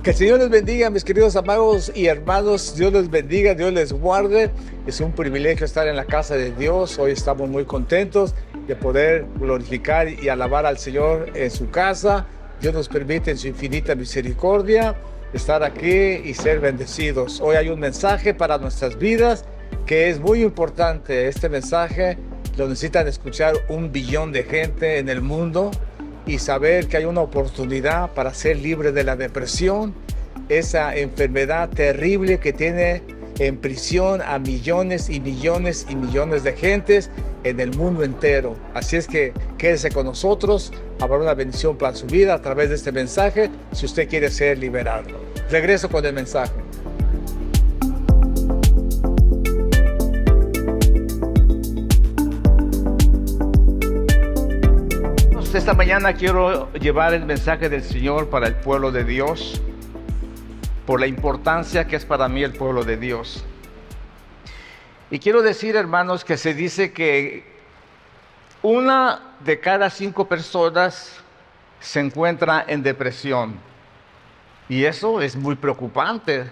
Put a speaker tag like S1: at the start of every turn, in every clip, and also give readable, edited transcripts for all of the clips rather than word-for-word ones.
S1: Que el Señor les bendiga, mis queridos amados y hermanos. Dios les bendiga, Dios les guarde. Es un privilegio estar en la casa de Dios. Hoy estamos muy contentos de poder glorificar y alabar al Señor en su casa. Dios nos permite en su infinita misericordia estar aquí y ser bendecidos. Hoy hay un mensaje para nuestras vidas que es muy importante. Este mensaje lo necesitan escuchar 1 billón de gente en el mundo y saber que hay una oportunidad para ser libre de la depresión, esa enfermedad terrible que tiene en prisión a millones y millones y millones de gentes en el mundo entero. Así es que quédese con nosotros, habrá una bendición para su vida a través de este mensaje si usted quiere ser liberado. Regreso con el mensaje. Esta mañana quiero llevar el mensaje del Señor para el pueblo de Dios, por la importancia que es para mí el pueblo de Dios. Y quiero decir, hermanos, que se dice que 1 de cada 5 personas se encuentra en depresión. Y eso es muy preocupante.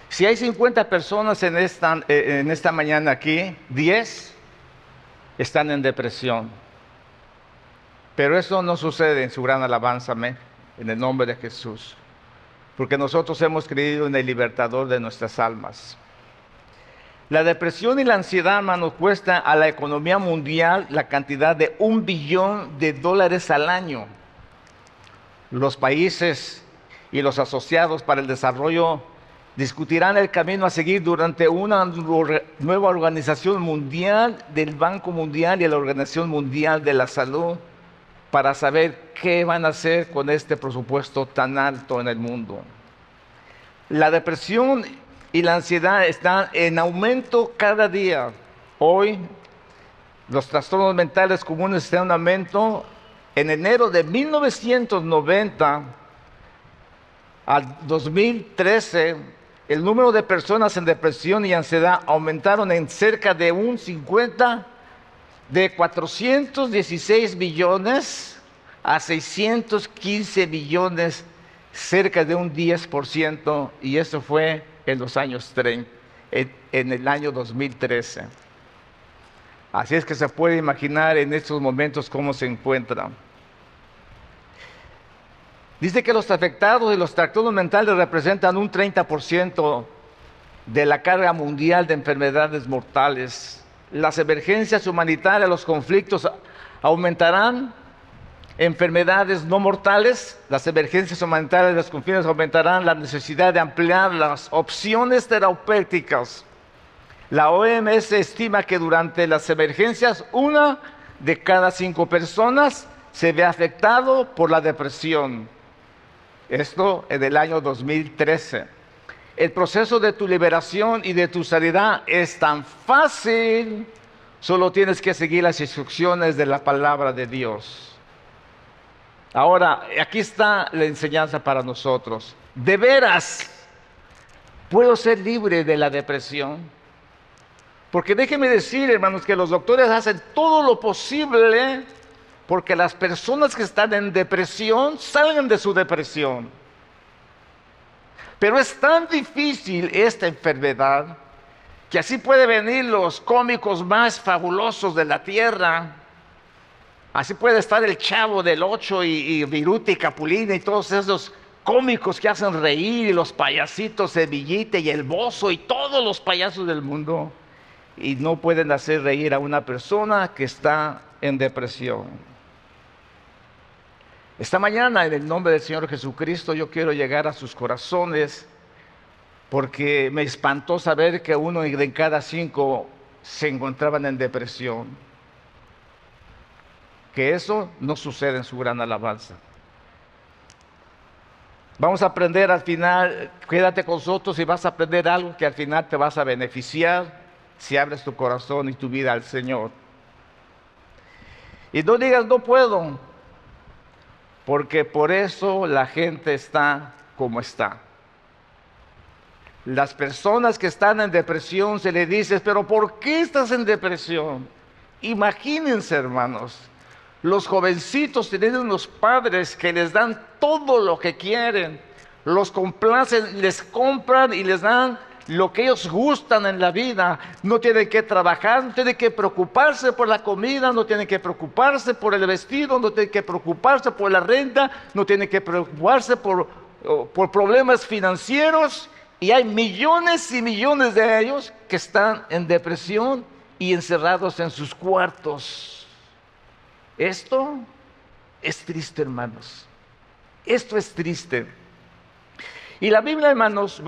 S1: Si hay 50 personas en esta mañana aquí, 10 están en depresión. Pero eso no sucede en su gran alabanza, amén, en el nombre de Jesús. Porque nosotros hemos creído en el libertador de nuestras almas. La depresión y la ansiedad, hermanos, cuesta a la economía mundial la cantidad de $1 billón al año. Los países y los asociados para el desarrollo discutirán el camino a seguir durante una nueva organización mundial del Banco Mundial y la Organización Mundial de la Salud, para saber qué van a hacer con este presupuesto tan alto en el mundo. La depresión y la ansiedad están en aumento cada día. Hoy, los trastornos mentales comunes están en aumento. En enero de 1990 al 2013, el número de personas en depresión y ansiedad aumentaron en cerca de un 50%, de 416 billones a 615 billones, cerca de un 10%, y eso fue en los años 30, en el año 2013. Así es que se puede imaginar en estos momentos cómo se encuentran. Dice que los afectados y los trastornos mentales representan un 30% de la carga mundial de enfermedades mortales. Las emergencias humanitarias, los conflictos aumentarán, enfermedades no mortales, las emergencias humanitarias, los conflictos aumentarán, la necesidad de ampliar las opciones terapéuticas. La OMS estima que durante las emergencias 1 de cada 5 personas se ve afectado por la depresión. Esto en el año 2013. El proceso de tu liberación y de tu sanidad es tan fácil. Solo tienes que seguir las instrucciones de la palabra de Dios. Ahora, aquí está la enseñanza para nosotros. ¿De veras puedo ser libre de la depresión? Porque déjenme decir, hermanos, que los doctores hacen todo lo posible porque las personas que están en depresión salgan de su depresión. Pero es tan difícil esta enfermedad que así puede venir los cómicos más fabulosos de la tierra. Así puede estar el Chavo del 8 y Viruta y Capulina y todos esos cómicos que hacen reír, y los payasitos Sevillita y el Bozo y todos los payasos del mundo, y no pueden hacer reír a una persona que está en depresión. Esta mañana, en el nombre del Señor Jesucristo, yo quiero llegar a sus corazones, porque me espantó saber que 1 de cada 5 se encontraban en depresión. Que eso no sucede en su gran alabanza. Vamos a aprender al final, quédate con nosotros y vas a aprender algo que al final te vas a beneficiar si abres tu corazón y tu vida al Señor. Y no digas no puedo, porque por eso la gente está como está. Las personas que están en depresión se les dice, pero ¿por qué estás en depresión? Imagínense, hermanos, los jovencitos tienen unos padres que les dan todo lo que quieren, los complacen, les compran y les dan lo que ellos gustan en la vida. No tienen que trabajar, no tienen que preocuparse por la comida, no tienen que preocuparse por el vestido, no tienen que preocuparse por la renta, no tienen que preocuparse por problemas financieros. Y hay millones y millones de ellos que están en depresión y encerrados en sus cuartos. Esto es triste, hermanos. Esto es triste. Y la Biblia, hermanos,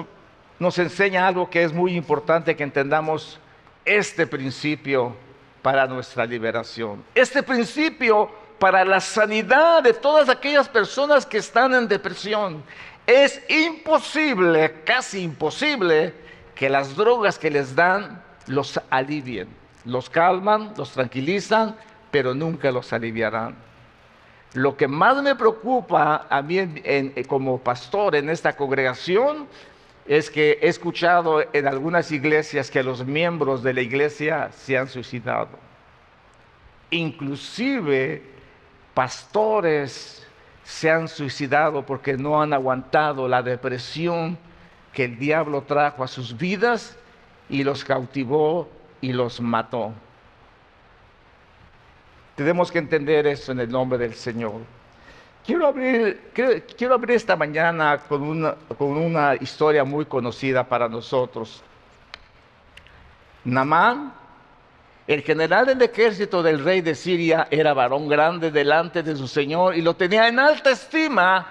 S1: nos enseña algo que es muy importante que entendamos: este principio para nuestra liberación, este principio para la sanidad de todas aquellas personas que están en depresión. Es imposible, casi imposible, que las drogas que les dan los alivien. Los calman, los tranquilizan, pero nunca los aliviarán. Lo que más me preocupa a mí como pastor en esta congregación es que he escuchado en algunas iglesias que los miembros de la iglesia se han suicidado. Inclusive pastores se han suicidado porque no han aguantado la depresión que el diablo trajo a sus vidas y los cautivó y los mató. Tenemos que entender eso en el nombre del Señor. Quiero abrir esta mañana con una historia muy conocida para nosotros. Naamán, el general del ejército del rey de Siria, era varón grande delante de su Señor y lo tenía en alta estima,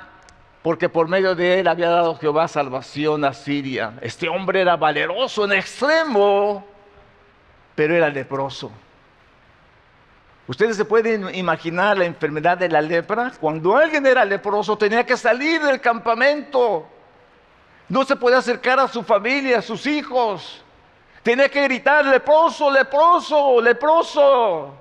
S1: porque por medio de él había dado Jehová salvación a Siria. Este hombre era valeroso en extremo, pero era leproso. Ustedes se pueden imaginar la enfermedad de la lepra. Cuando alguien era leproso tenía que salir del campamento. No se podía acercar a su familia, a sus hijos. Tenía que gritar: leproso, leproso, leproso.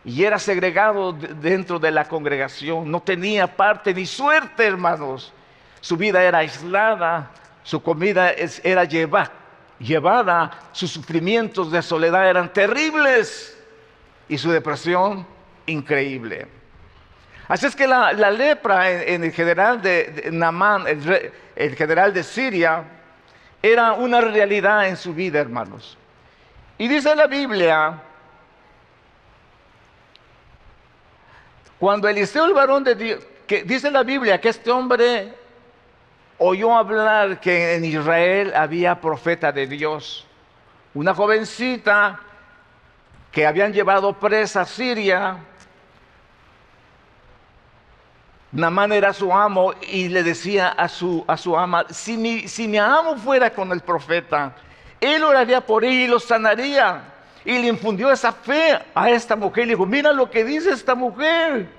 S1: Y era segregado dentro de la congregación. No tenía parte ni suerte, hermanos. Su vida era aislada. Su comida era llevada. Sus sufrimientos de soledad eran terribles. Y su depresión, increíble. Así es que la lepra en el general de Naamán, el general de Siria, era una realidad en su vida, hermanos. Y dice la Biblia, cuando Eliseo, el varón de Dios, que dice la Biblia que este hombre oyó hablar que en Israel había profeta de Dios, una jovencita que habían llevado presa a Siria. Naamán era su amo y le decía a su ama: si mi amo fuera con el profeta, él oraría por él y lo sanaría. Y le infundió esa fe a esta mujer. Le dijo: mira lo que dice esta mujer.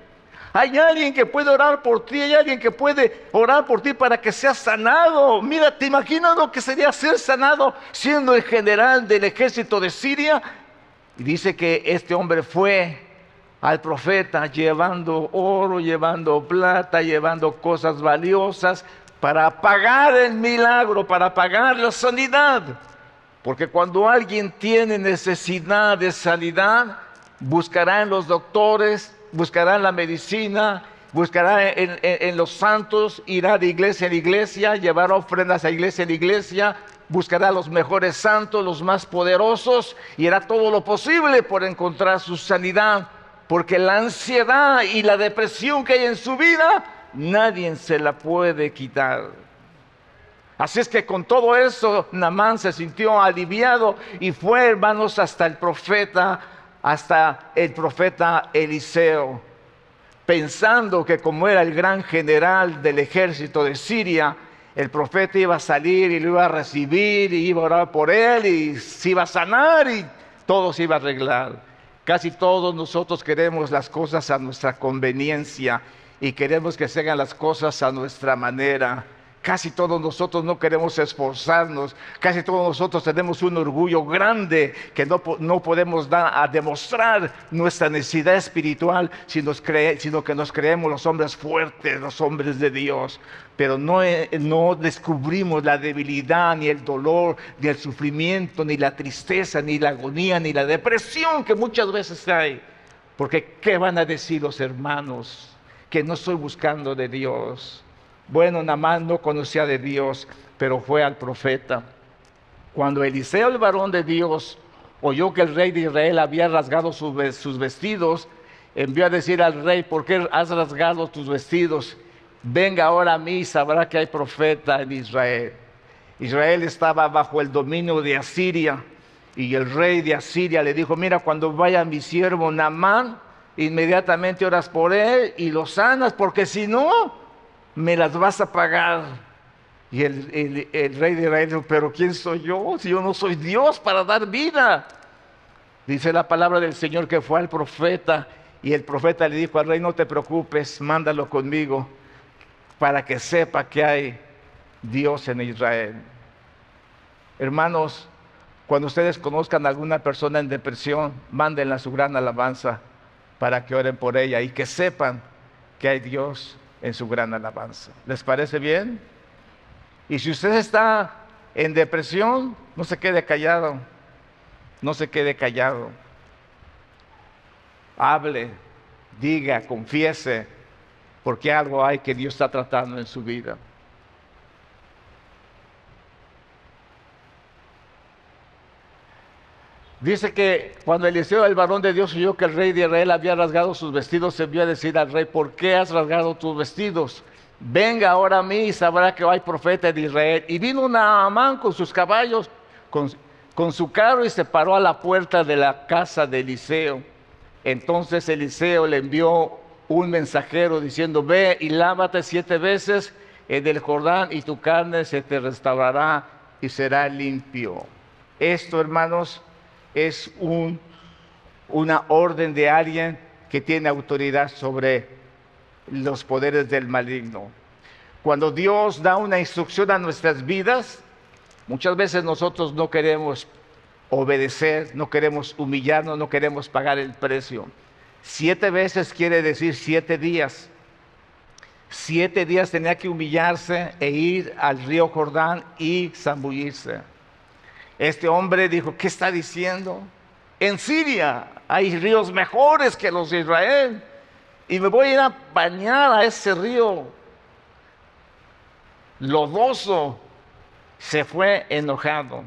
S1: Hay alguien que puede orar por ti, hay alguien que puede orar por ti para que seas sanado. Mira, ¿te imaginas lo que sería ser sanado siendo el general del ejército de Siria? Y dice que este hombre fue al profeta llevando oro, llevando plata, llevando cosas valiosas para pagar el milagro, para pagar la sanidad. Porque cuando alguien tiene necesidad de sanidad, buscará en los doctores, buscará en la medicina, buscará en los santos, irá de iglesia en iglesia, llevará ofrendas a iglesia en iglesia, buscará a los mejores santos, los más poderosos, y hará todo lo posible por encontrar su sanidad, porque la ansiedad y la depresión que hay en su vida, nadie se la puede quitar. Así es que con todo eso, Naamán se sintió aliviado y fue, hermanos, hasta el profeta Eliseo, pensando que como era el gran general del ejército de Siria, el profeta iba a salir y lo iba a recibir y iba a orar por él y se iba a sanar y todo se iba a arreglar. Casi todos nosotros queremos las cosas a nuestra conveniencia y queremos que se hagan las cosas a nuestra manera. Casi todos nosotros no queremos esforzarnos. Casi todos nosotros tenemos un orgullo grande que no podemos dar a demostrar nuestra necesidad espiritual, sino que nos creemos los hombres fuertes, los hombres de Dios. Pero no descubrimos la debilidad, ni el dolor, ni el sufrimiento, ni la tristeza, ni la agonía, ni la depresión que muchas veces hay. Porque ¿qué van a decir los hermanos? Que no estoy buscando de Dios. Bueno, Naamán no conocía de Dios, pero fue al profeta. Cuando Eliseo, el varón de Dios, oyó que el rey de Israel había rasgado sus vestidos, envió a decir al rey: ¿por qué has rasgado tus vestidos? Venga ahora a mí y sabrá que hay profeta en Israel. Israel estaba bajo el dominio de Asiria, y el rey de Asiria le dijo: mira, cuando vaya mi siervo Naamán, inmediatamente oras por él y lo sanas, porque si no, me las vas a pagar. Y el rey de Israel dijo: pero ¿quién soy yo? Si yo no soy Dios para dar vida. Dice la palabra del Señor que fue al profeta, y el profeta le dijo al rey: no te preocupes, mándalo conmigo para que sepa que hay Dios en Israel. Hermanos, cuando ustedes conozcan a alguna persona en depresión, mándenla su gran alabanza para que oren por ella y que sepan que hay Dios en su gran alabanza. ¿Les parece bien? Y si usted está en depresión, no se quede callado, no se quede callado. Hable, diga, confiese, porque algo hay que Dios está tratando en su vida. Dice que cuando Eliseo, el varón de Dios, oyó que el rey de Israel había rasgado sus vestidos, se envió a decir al rey: ¿por qué has rasgado tus vestidos? Venga ahora a mí y sabrá que hay profeta de Israel. Y vino Naamán con sus caballos, con su carro, y se paró a la puerta de la casa de Eliseo. Entonces Eliseo le envió un mensajero diciendo: ve y lávate 7 veces en el Jordán, y tu carne se te restaurará y será limpio. Esto, hermanos, es una orden de alguien que tiene autoridad sobre los poderes del maligno. Cuando Dios da una instrucción a nuestras vidas, muchas veces nosotros no queremos obedecer, no queremos humillarnos, no queremos pagar el precio. 7 veces quiere decir 7 días. 7 días tenía que humillarse e ir al río Jordán y zambullirse. Este hombre dijo: ¿qué está diciendo? En Siria hay ríos mejores que los de Israel, y me voy a ir a bañar a ese río lodoso. Se fue enojado.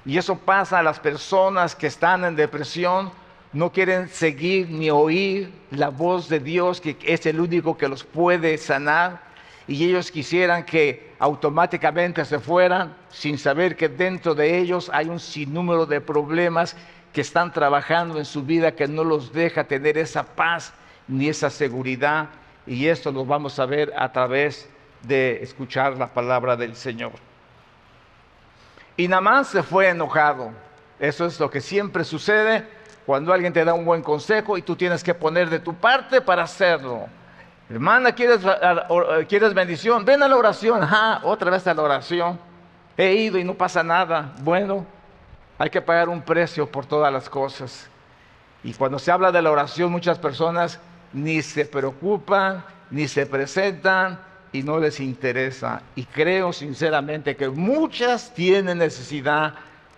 S1: Y eso pasa a las personas que están en depresión. No quieren seguir ni oír la voz de Dios, que es el único que los puede sanar, y ellos quisieran que automáticamente se fueran sin saber que dentro de ellos hay un sinnúmero de problemas que están trabajando en su vida, que no los deja tener esa paz ni esa seguridad. Y esto lo vamos a ver a través de escuchar la palabra del Señor. Y Naamán se fue enojado. Eso es lo que siempre sucede cuando alguien te da un buen consejo y tú tienes que poner de tu parte para hacerlo. Hermana, ¿quieres bendición? Ven a la oración. Otra vez a la oración. He ido y no pasa nada. Bueno, hay que pagar un precio por todas las cosas. Y cuando se habla de la oración, muchas personas ni se preocupan, ni se presentan, y no les interesa. Y creo sinceramente que muchas tienen necesidad,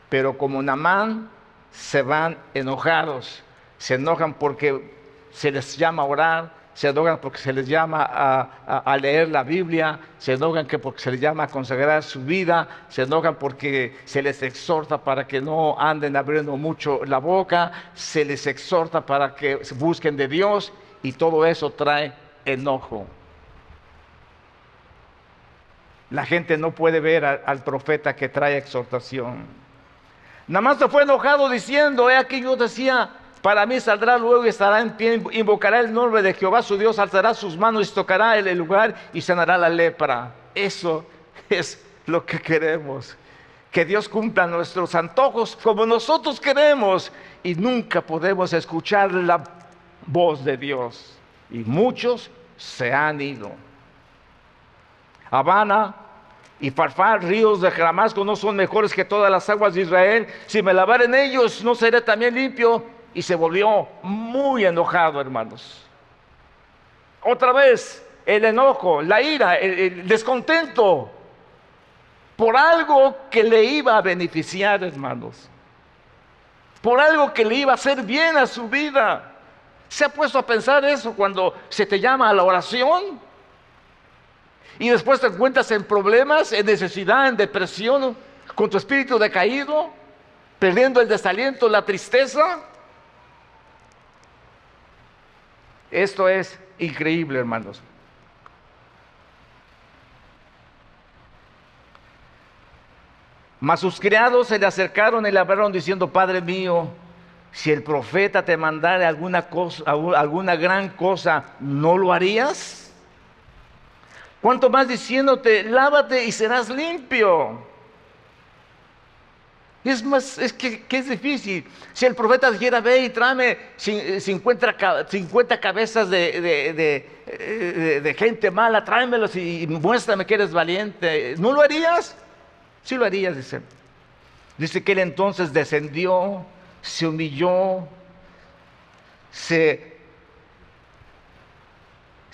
S1: pero como Naamán, se van enojados. Se enojan porque se les llama a orar, se enojan porque se les llama a leer la Biblia, se enojan porque se les llama a consagrar su vida, se enojan porque se les exhorta para que no anden abriendo mucho la boca, se les exhorta para que busquen de Dios, y todo eso trae enojo. La gente no puede ver al profeta que trae exhortación. Nada más se fue enojado diciendo: he aquí yo decía, para mí saldrá luego y estará en pie, invocará el nombre de Jehová su Dios, alzará sus manos y tocará el lugar y sanará la lepra. Eso es lo que queremos, que Dios cumpla nuestros antojos como nosotros queremos, y nunca podemos escuchar la voz de Dios, y muchos se han ido. Habana y Farfar, ríos de Damasco, no son mejores que todas las aguas de Israel. Si me lavar en ellos, ¿no seré también limpio? Y se volvió muy enojado, hermanos. Otra vez el enojo, la ira, el descontento por algo que le iba a beneficiar, hermanos, por algo que le iba a hacer bien a su vida. ¿Se ha puesto a pensar eso cuando se te llama a la oración? y después te encuentras en problemas, en necesidad, en depresión, con tu espíritu decaído, perdiendo el desaliento, la tristeza. Esto es increíble, hermanos. Mas sus criados se le acercaron y le hablaron diciendo: Padre mío, si el profeta te mandara alguna cosa, alguna gran cosa, ¿no lo harías? Cuanto más diciéndote: lávate y serás limpio. Es que es difícil. Si el profeta dijera: ve y tráeme 50 cabezas de gente mala, tráemelos y muéstrame que eres valiente, ¿no lo harías? Sí lo harías, dice. Dice que él entonces descendió, se humilló, se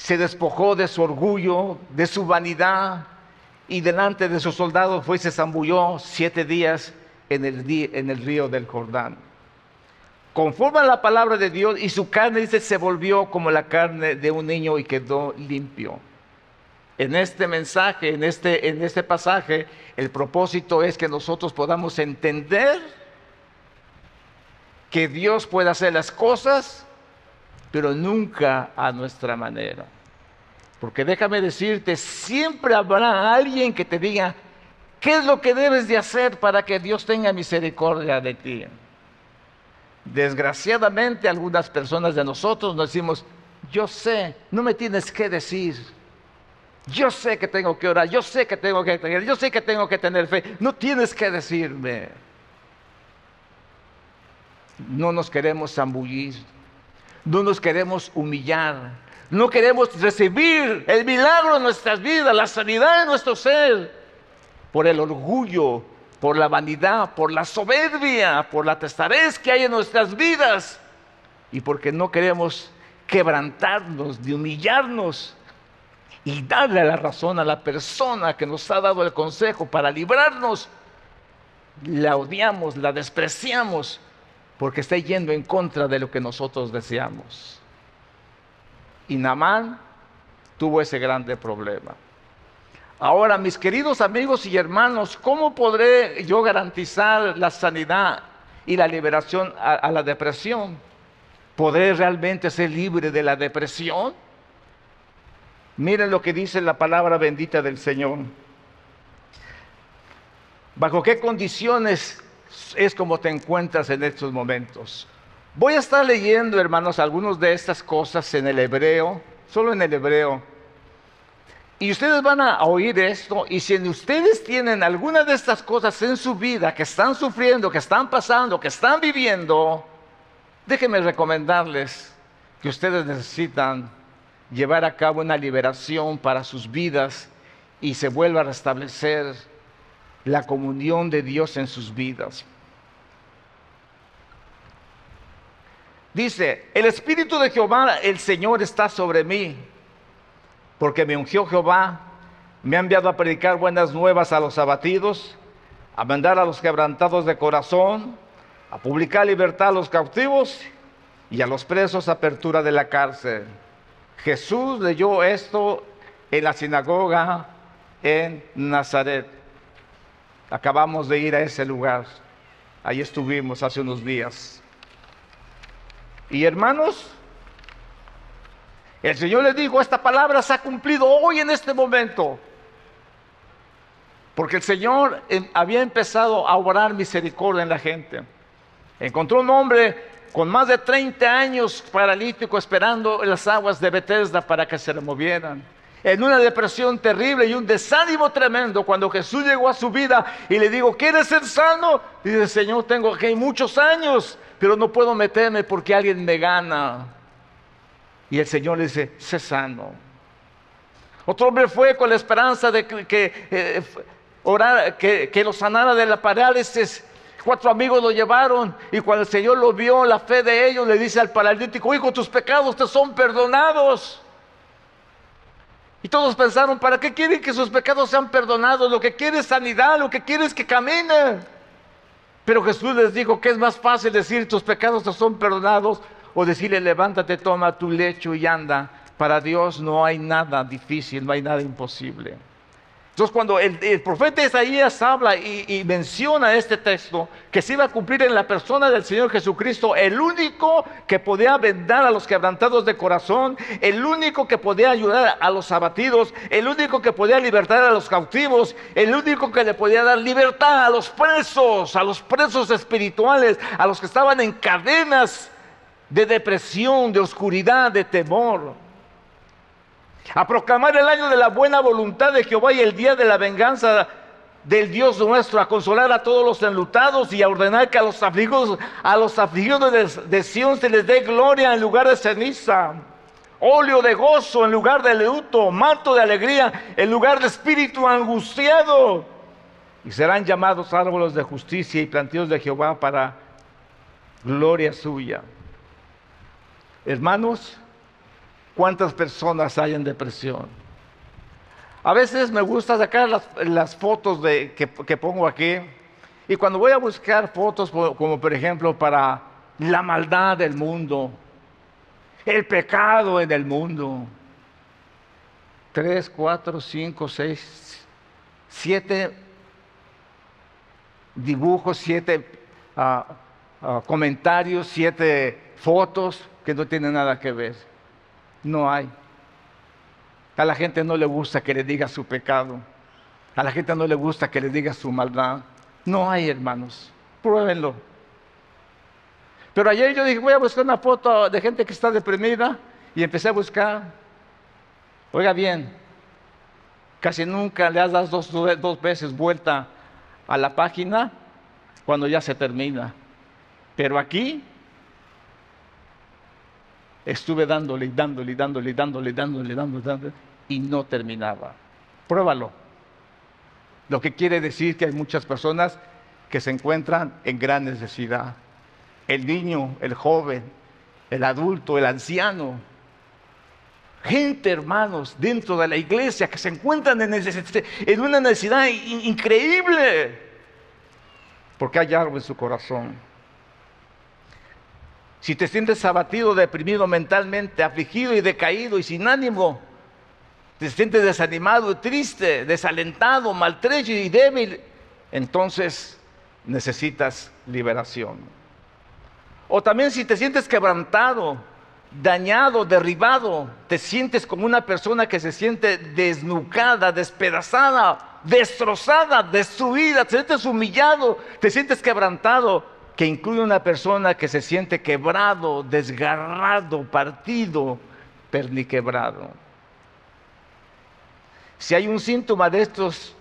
S1: despojó de su orgullo, de su vanidad, y delante de sus soldados fue y se zambulló 7 días en el río del Jordán. Conforme a la palabra de Dios, y su carne, dice, se volvió como la carne de un niño y quedó limpio. En este mensaje, en este pasaje, el propósito es que nosotros podamos entender que Dios puede hacer las cosas, pero nunca a nuestra manera. Porque déjame decirte, siempre habrá alguien que te diga qué es lo que debes de hacer para que Dios tenga misericordia de ti. Desgraciadamente, algunas personas de nosotros nos decimos: yo sé, no me tienes que decir. Yo sé que tengo que orar, yo sé que tengo que creer, yo sé que tengo que tener fe. No tienes que decirme. No nos queremos zambullir, no nos queremos humillar, no queremos recibir el milagro en nuestras vidas, la sanidad en nuestro ser, por el orgullo, por la vanidad, por la soberbia, por la testarez que hay en nuestras vidas, y porque no queremos quebrantarnos, ni humillarnos y darle la razón a la persona que nos ha dado el consejo para librarnos. La odiamos, la despreciamos, porque está yendo en contra de lo que nosotros deseamos. Y Naamán tuvo ese grande problema. Ahora, mis queridos amigos y hermanos, ¿cómo podré yo garantizar la sanidad y la liberación a la depresión? ¿Podré realmente ser libre de la depresión? Miren lo que dice la palabra bendita del Señor. ¿Bajo qué condiciones es como te encuentras en estos momentos? Voy a estar leyendo, hermanos, algunas de estas cosas en el hebreo, solo en el hebreo. Y ustedes van a oír esto, y si ustedes tienen alguna de estas cosas en su vida que están sufriendo, que están pasando, que están viviendo, déjenme recomendarles que ustedes necesitan llevar a cabo una liberación para sus vidas y se vuelva a restablecer la comunión de Dios en sus vidas. Dice: el Espíritu de Jehová, el Señor, está sobre mí, porque me ungió Jehová, me ha enviado a predicar buenas nuevas a los abatidos, a mandar a los quebrantados de corazón, a publicar libertad a los cautivos y a los presos apertura de la cárcel. Jesús leyó esto en la sinagoga en Nazaret. Acabamos de ir a ese lugar. Ahí estuvimos hace unos días. Y hermanos, el Señor les dijo: esta palabra se ha cumplido hoy en este momento. Porque el Señor había empezado a obrar misericordia en la gente. Encontró un hombre con más de 30 años paralítico, esperando en las aguas de Betesda para que se removieran, en una depresión terrible y un desánimo tremendo. Cuando Jesús llegó a su vida y le dijo: ¿quieres ser sano? Dice: Señor, tengo aquí muchos años, pero no puedo meterme porque alguien me gana. Y el Señor le dice: sé sano. Otro hombre fue con la esperanza de que lo sanara de la parálisis. 4 amigos lo llevaron, y cuando el Señor lo vio, la fe de ellos, le dice al paralítico: hijo, tus pecados te son perdonados. Y todos pensaron: ¿para qué quieren que sus pecados sean perdonados? Lo que quiere es sanidad, lo que quiere es que camine. Pero Jesús les dijo que es más fácil decir: tus pecados te son perdonados, o decirle: levántate, toma tu lecho y anda. Para Dios no hay nada difícil, no hay nada imposible. Entonces cuando el profeta Isaías habla y menciona este texto, que se iba a cumplir en la persona del Señor Jesucristo, el único que podía vendar a los quebrantados de corazón, el único que podía ayudar a los abatidos, el único que podía libertar a los cautivos, el único que le podía dar libertad a los presos espirituales, a los que estaban en cadenas de depresión, de oscuridad, de temor. A proclamar el año de la buena voluntad de Jehová y el día de la venganza del Dios nuestro, a consolar a todos los enlutados y a ordenar que a los afligidos de Sión se les dé gloria en lugar de ceniza, óleo de gozo en lugar de luto, manto de alegría en lugar de espíritu angustiado. Y serán llamados árboles de justicia y plantíos de Jehová para gloria suya. Hermanos, ¿cuántas personas hay en depresión? A veces me gusta sacar las fotos que pongo aquí. Y cuando voy a buscar fotos, como por ejemplo para la maldad del mundo, el pecado en el mundo, 3, 4, 5, 6, 7 dibujos, 7 comentarios, 7 fotos que no tienen nada que ver. No hay. A la gente no le gusta que le diga su pecado. A la gente no le gusta que le diga su maldad. No hay, hermanos. Pruébenlo. Pero ayer yo dije, voy a buscar una foto de gente que está deprimida. Y empecé a buscar. Oiga bien, casi nunca le has dado dos veces vuelta a la página cuando ya se termina. Pero aquí estuve dándole y no terminaba. Pruébalo. Lo que quiere decir que hay muchas personas que se encuentran en gran necesidad. El niño, el joven, el adulto, el anciano. Gente, hermanos, dentro de la iglesia que se encuentran en una necesidad increíble. Porque hay algo en su corazón. Si te sientes abatido, deprimido mentalmente, afligido y decaído y sin ánimo, te sientes desanimado, triste, desalentado, maltrecho y débil, entonces necesitas liberación. O también si te sientes quebrantado, dañado, derribado, te sientes como una persona que se siente desnucada, despedazada, destrozada, destruida, te sientes humillado, te sientes quebrantado, que incluye una persona que se siente quebrado, desgarrado, partido, perniquebrado. Si hay un síntoma de estos,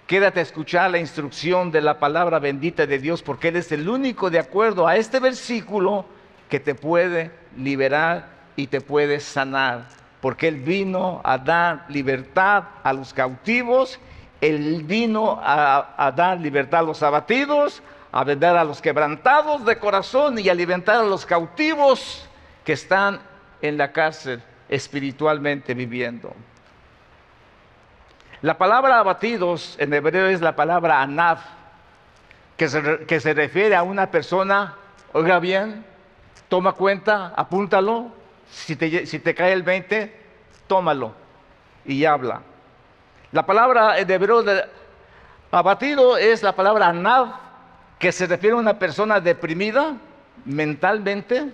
S1: quédate a escuchar la instrucción de la palabra bendita de Dios, porque Él es el único, de acuerdo a este versículo, que te puede liberar y te puede sanar, porque Él vino a dar libertad a los cautivos, Él vino a dar libertad a los abatidos, a vendar a los quebrantados de corazón y alimentar a los cautivos que están en la cárcel espiritualmente viviendo. La palabra abatidos en hebreo es la palabra anav, que se refiere a una persona, oiga bien, toma cuenta, apúntalo, si te cae el 20, tómalo y habla. La palabra en hebreo de abatido es la palabra anav, que se refiere a una persona deprimida mentalmente,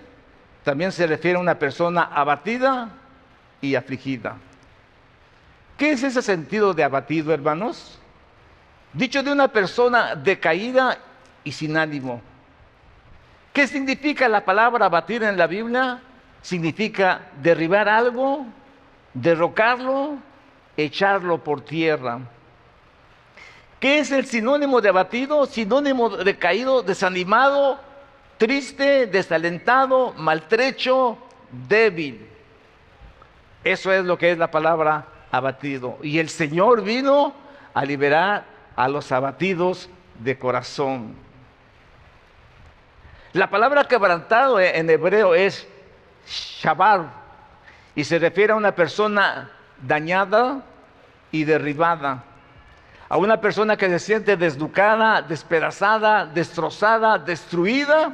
S1: también se refiere a una persona abatida y afligida. ¿Qué es ese sentido de abatido, hermanos? Dicho de una persona decaída y sin ánimo. ¿Qué significa la palabra abatir en la Biblia? Significa derribar algo, derrocarlo, echarlo por tierra. ¿Qué es el sinónimo de abatido? Sinónimo de caído, desanimado, triste, desalentado, maltrecho, débil. Eso es lo que es la palabra abatido. Y el Señor vino a liberar a los abatidos de corazón. La palabra quebrantado en hebreo es shabar y se refiere a una persona dañada y derribada. A una persona que se siente desnucada, despedazada, destrozada, destruida.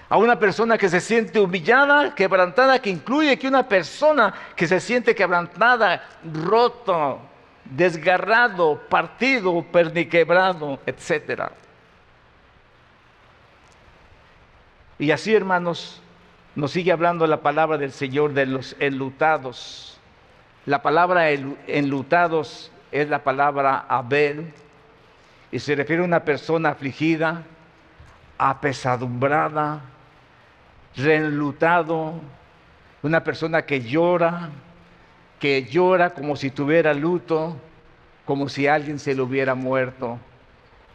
S1: A una persona que se siente humillada, quebrantada, que incluye que una persona que se siente quebrantada, roto, desgarrado, partido, perniquebrado, etc. Y así, hermanos, nos sigue hablando la palabra del Señor de los enlutados. La palabra enlutados es la palabra Abel, y se refiere a una persona afligida, apesadumbrada, reenlutado, una persona que llora como si tuviera luto, como si alguien se le hubiera muerto.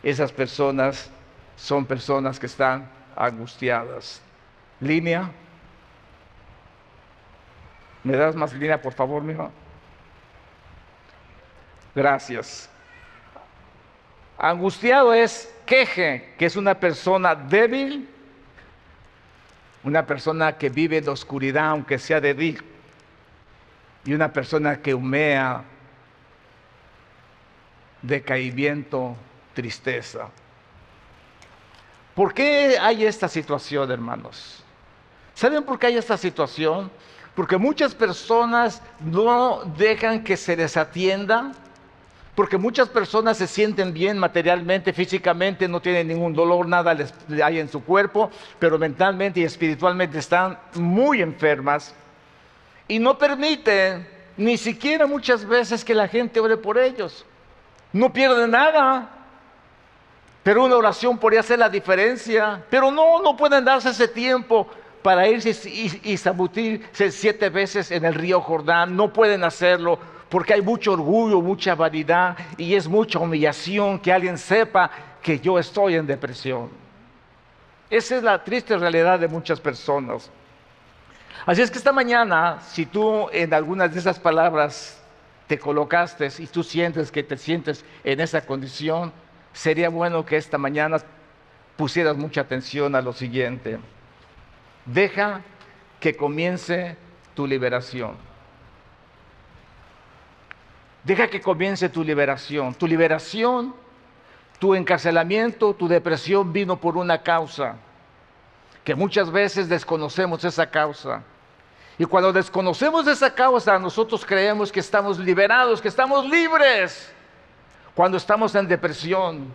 S1: Esas personas son personas que están angustiadas. Línea. ¿Me das más línea, por favor, mijo? Gracias. Angustiado es queje, que es una persona débil, una persona que vive en oscuridad, aunque sea de día, y una persona que humea, decaimiento, tristeza. ¿Por qué hay esta situación, hermanos? ¿Saben por qué hay esta situación? Porque muchas personas no dejan que se les atienda, porque muchas personas se sienten bien materialmente, físicamente, no tienen ningún dolor, nada les hay en su cuerpo, pero mentalmente y espiritualmente están muy enfermas y no permiten ni siquiera muchas veces que la gente ore por ellos. No pierden nada, pero una oración podría hacer la diferencia, pero no pueden darse ese tiempo para irse y zambutirse 7 veces en el río Jordán. No pueden hacerlo porque hay mucho orgullo, mucha vanidad y es mucha humillación que alguien sepa que yo estoy en depresión. Esa es la triste realidad de muchas personas. Así es que esta mañana, si tú en algunas de esas palabras te colocaste y tú sientes que te sientes en esa condición, sería bueno que esta mañana pusieras mucha atención a lo siguiente. Deja que comience tu liberación. Deja que comience tu liberación. Tu liberación, tu encarcelamiento, tu depresión vino por una causa, que muchas veces desconocemos esa causa. Y cuando desconocemos esa causa, nosotros creemos que estamos liberados, que estamos libres, cuando estamos en depresión.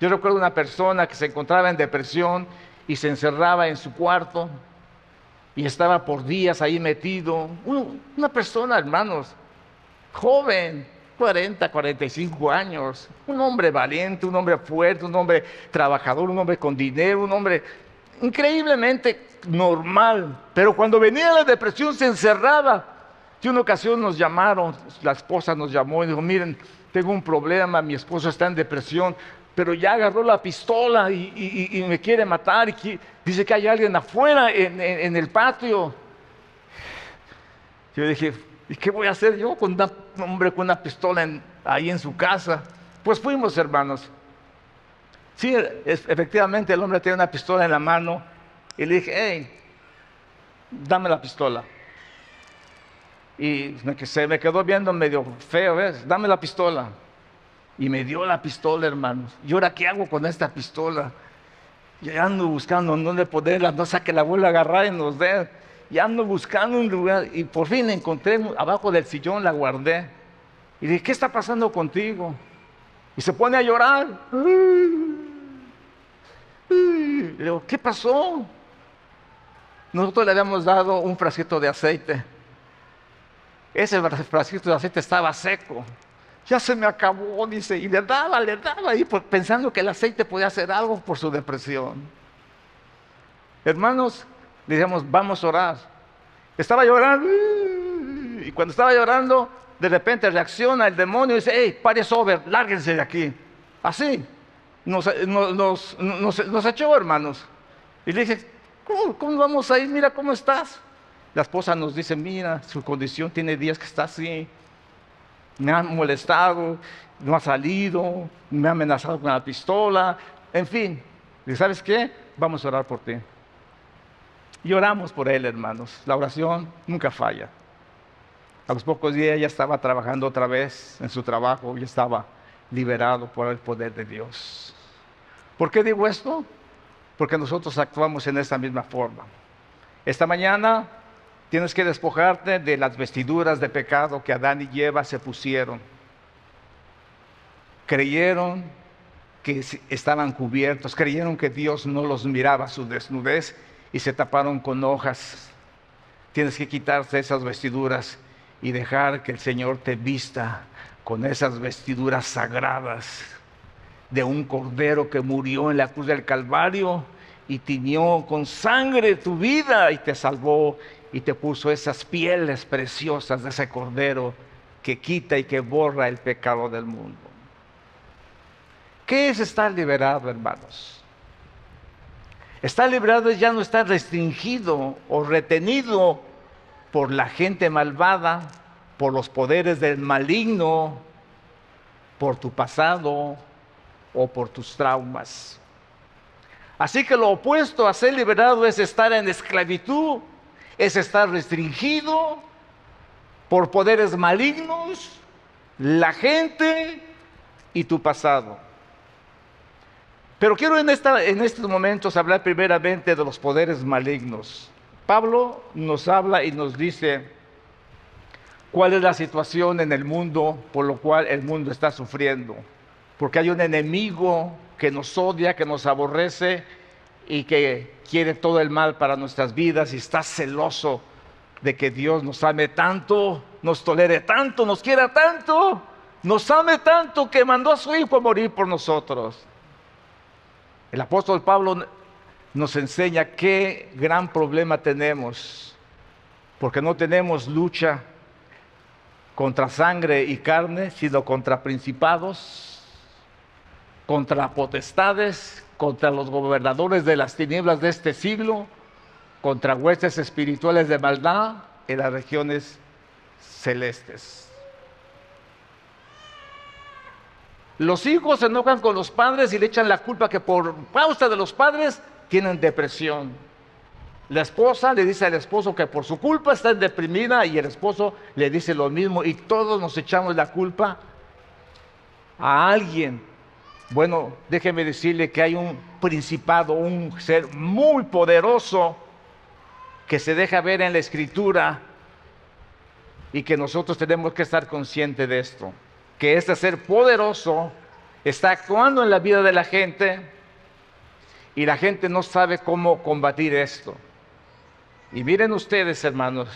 S1: Yo recuerdo una persona que se encontraba en depresión y se encerraba en su cuarto y estaba por días ahí metido. Una persona, hermanos, joven, 40, 45 años, un hombre valiente, un hombre fuerte, un hombre trabajador, un hombre con dinero, un hombre increíblemente normal, pero cuando venía la depresión se encerraba. Y una ocasión nos llamaron, la esposa nos llamó y dijo: miren, tengo un problema, mi esposo está en depresión, pero ya agarró la pistola y me quiere matar, y dice que hay alguien afuera en el patio. Yo dije: ¿y qué voy a hacer yo con un hombre con una pistola ahí en su casa? Pues fuimos, hermanos. Sí, efectivamente el hombre tenía una pistola en la mano y le dije: hey, dame la pistola. Y se me quedó viendo medio feo, ¿ves? Dame la pistola. Y me dio la pistola, hermanos. ¿Y ahora qué hago con esta pistola? Y ando buscando dónde ponerla, no sea que la vuelva a agarrar en los dedos. Y ando buscando un lugar y por fin encontré abajo del sillón, la guardé. Y dije: ¿qué está pasando contigo? Y se pone a llorar. Y le digo: ¿qué pasó? Nosotros le habíamos dado un frasquito de aceite. Ese frasquito de aceite estaba seco. Ya se me acabó, dice, y le daba, y pensando que el aceite podía hacer algo por su depresión. Hermanos, le dijimos: vamos a orar. Estaba llorando, y cuando estaba llorando, de repente reacciona el demonio y dice: hey, pare sober, lárguense de aquí. Así, nos echó, hermanos. Y le dije: ¿cómo vamos a ir? Mira cómo estás. La esposa nos dice: mira, su condición tiene días que está así. Me ha molestado, no ha salido, me ha amenazado con la pistola, en fin. ¿Y sabes qué? Vamos a orar por ti. Y oramos por él, hermanos. La oración nunca falla. A los pocos días ya estaba trabajando otra vez en su trabajo y estaba liberado por el poder de Dios. ¿Por qué digo esto? porque nosotros actuamos en esa misma forma. Esta mañana tienes que despojarte de las vestiduras de pecado que Adán y Eva se pusieron. Creyeron que estaban cubiertos, creyeron que Dios no los miraba su desnudez y se taparon con hojas. Tienes que quitarte esas vestiduras y dejar que el Señor te vista con esas vestiduras sagradas de un cordero que murió en la cruz del Calvario y tiñó con sangre tu vida y te salvó y te puso esas pieles preciosas de ese cordero que quita y que borra el pecado del mundo. ¿Qué es estar liberado, hermanos? Estar liberado es ya no estar restringido o retenido por la gente malvada, por los poderes del maligno, por tu pasado o por tus traumas. Así que lo opuesto a ser liberado es estar en esclavitud, es estar restringido por poderes malignos, la gente y tu pasado. Pero quiero en estos momentos hablar primeramente de los poderes malignos. Pablo nos habla y nos dice cuál es la situación en el mundo por lo cual el mundo está sufriendo. Porque hay un enemigo que nos odia, que nos aborrece y que quiere todo el mal para nuestras vidas y está celoso de que Dios nos ame tanto, nos tolere tanto, nos quiera tanto, nos ame tanto que mandó a su Hijo a morir por nosotros. El apóstol Pablo nos enseña qué gran problema tenemos, porque no tenemos lucha contra sangre y carne, sino contra principados, contra potestades, contra los gobernadores de las tinieblas de este siglo, contra huestes espirituales de maldad en las regiones celestes. Los hijos se enojan con los padres y le echan la culpa que por causa de los padres tienen depresión. La esposa le dice al esposo que por su culpa está deprimida y el esposo le dice lo mismo y todos nos echamos la culpa a alguien. Bueno, déjeme decirle que hay un principado, un ser muy poderoso que se deja ver en la Escritura y que nosotros tenemos que estar conscientes de esto. Que este ser poderoso está actuando en la vida de la gente y la gente no sabe cómo combatir esto. Y miren ustedes, hermanos,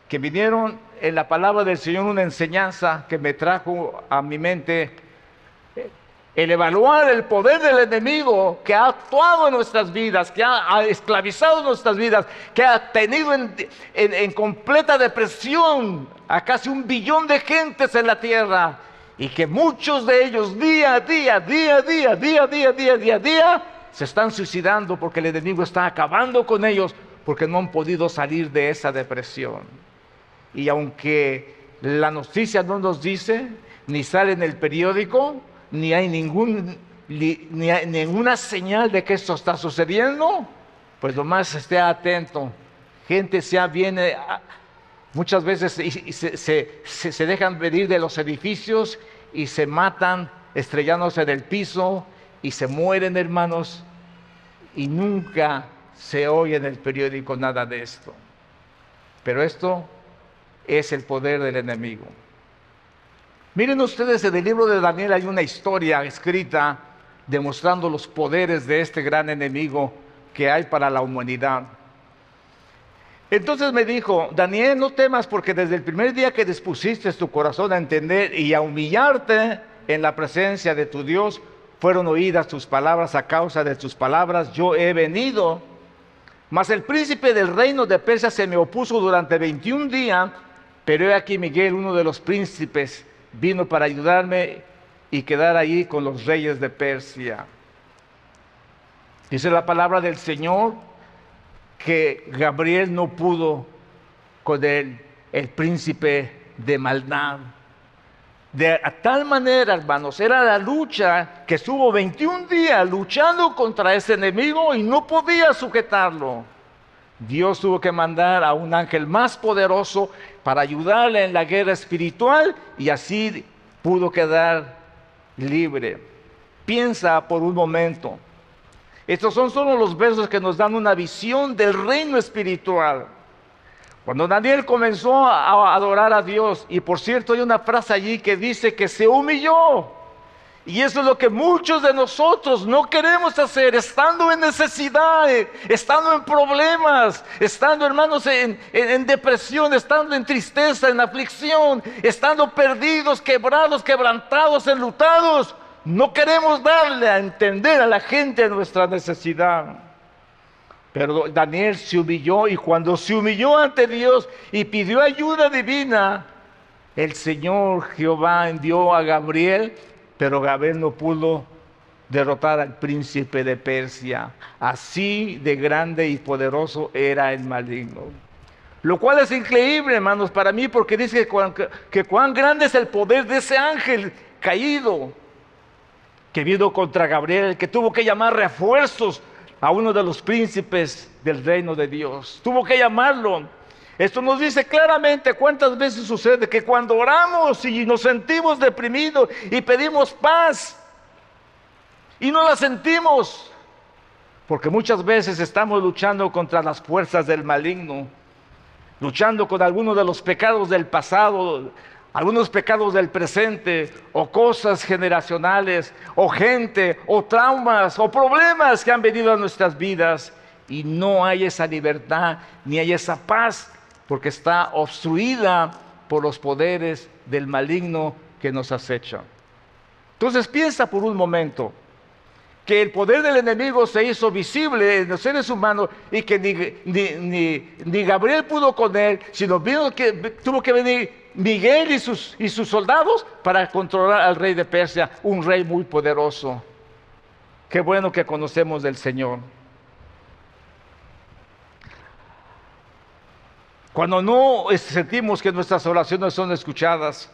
S1: que vinieron en la palabra del Señor una enseñanza que me trajo a mi mente el evaluar el poder del enemigo que ha actuado en nuestras vidas, que ha esclavizado nuestras vidas, que ha tenido en completa depresión a casi 1 billón de gentes en la tierra y que muchos de ellos día a día se están suicidando porque el enemigo está acabando con ellos porque no han podido salir de esa depresión. Y aunque la noticia no nos dice, ni sale en el periódico, ni hay ninguna señal de que esto está sucediendo, pues nomás esté atento. Gente viene muchas veces y se dejan venir de los edificios y se matan estrellándose del piso y se mueren, hermanos, y nunca se oye en el periódico nada de esto. Pero esto es el poder del enemigo. Miren ustedes, en el libro de Daniel hay una historia escrita demostrando los poderes de este gran enemigo que hay para la humanidad. Entonces me dijo: Daniel, no temas, porque desde el primer día que dispusiste tu corazón a entender y a humillarte en la presencia de tu Dios, fueron oídas tus palabras. A causa de tus palabras yo he venido. Mas el príncipe del reino de Persia se me opuso durante 21 días, pero he aquí Miguel, uno de los príncipes, vino para ayudarme y quedar allí con los reyes de Persia. Dice la palabra del Señor que Gabriel no pudo con el príncipe de maldad. De tal manera, hermanos, era la lucha que estuvo 21 días luchando contra ese enemigo y no podía sujetarlo. Dios tuvo que mandar a un ángel más poderoso para ayudarle en la guerra espiritual y así pudo quedar libre. Piensa por un momento. Estos son solo los versos que nos dan una visión del reino espiritual. Cuando Daniel comenzó a adorar a Dios, y por cierto hay una frase allí que dice que se humilló. Y eso es lo que muchos de nosotros no queremos hacer, estando en necesidad, estando en problemas, estando, hermanos, en depresión, estando en tristeza, en aflicción, estando perdidos, quebrados, quebrantados, enlutados. No queremos darle a entender a la gente nuestra necesidad. Pero Daniel se humilló, y cuando se humilló ante Dios y pidió ayuda divina, el Señor Jehová envió a Gabriel, pero Gabriel no pudo derrotar al príncipe de Persia. Así de grande y poderoso era el maligno. Lo cual es increíble, hermanos, para mí, porque dice que cuán grande es el poder de ese ángel caído, que vino contra Gabriel, que tuvo que llamar refuerzos a uno de los príncipes del reino de Dios. Tuvo que llamarlo. Esto nos dice claramente cuántas veces sucede que cuando oramos y nos sentimos deprimidos y pedimos paz y no la sentimos, porque muchas veces estamos luchando contra las fuerzas del maligno, luchando con algunos de los pecados del pasado, algunos pecados del presente, o cosas generacionales, o gente, o traumas, o problemas que han venido a nuestras vidas, y no hay esa libertad, ni hay esa paz, porque está obstruida por los poderes del maligno que nos acecha. Entonces piensa por un momento que el poder del enemigo se hizo visible en los seres humanos, y que ni Gabriel pudo con él, sino tuvo que venir Miguel y sus soldados para controlar al rey de Persia, un rey muy poderoso. Qué bueno que conocemos del Señor. Cuando no sentimos que nuestras oraciones son escuchadas,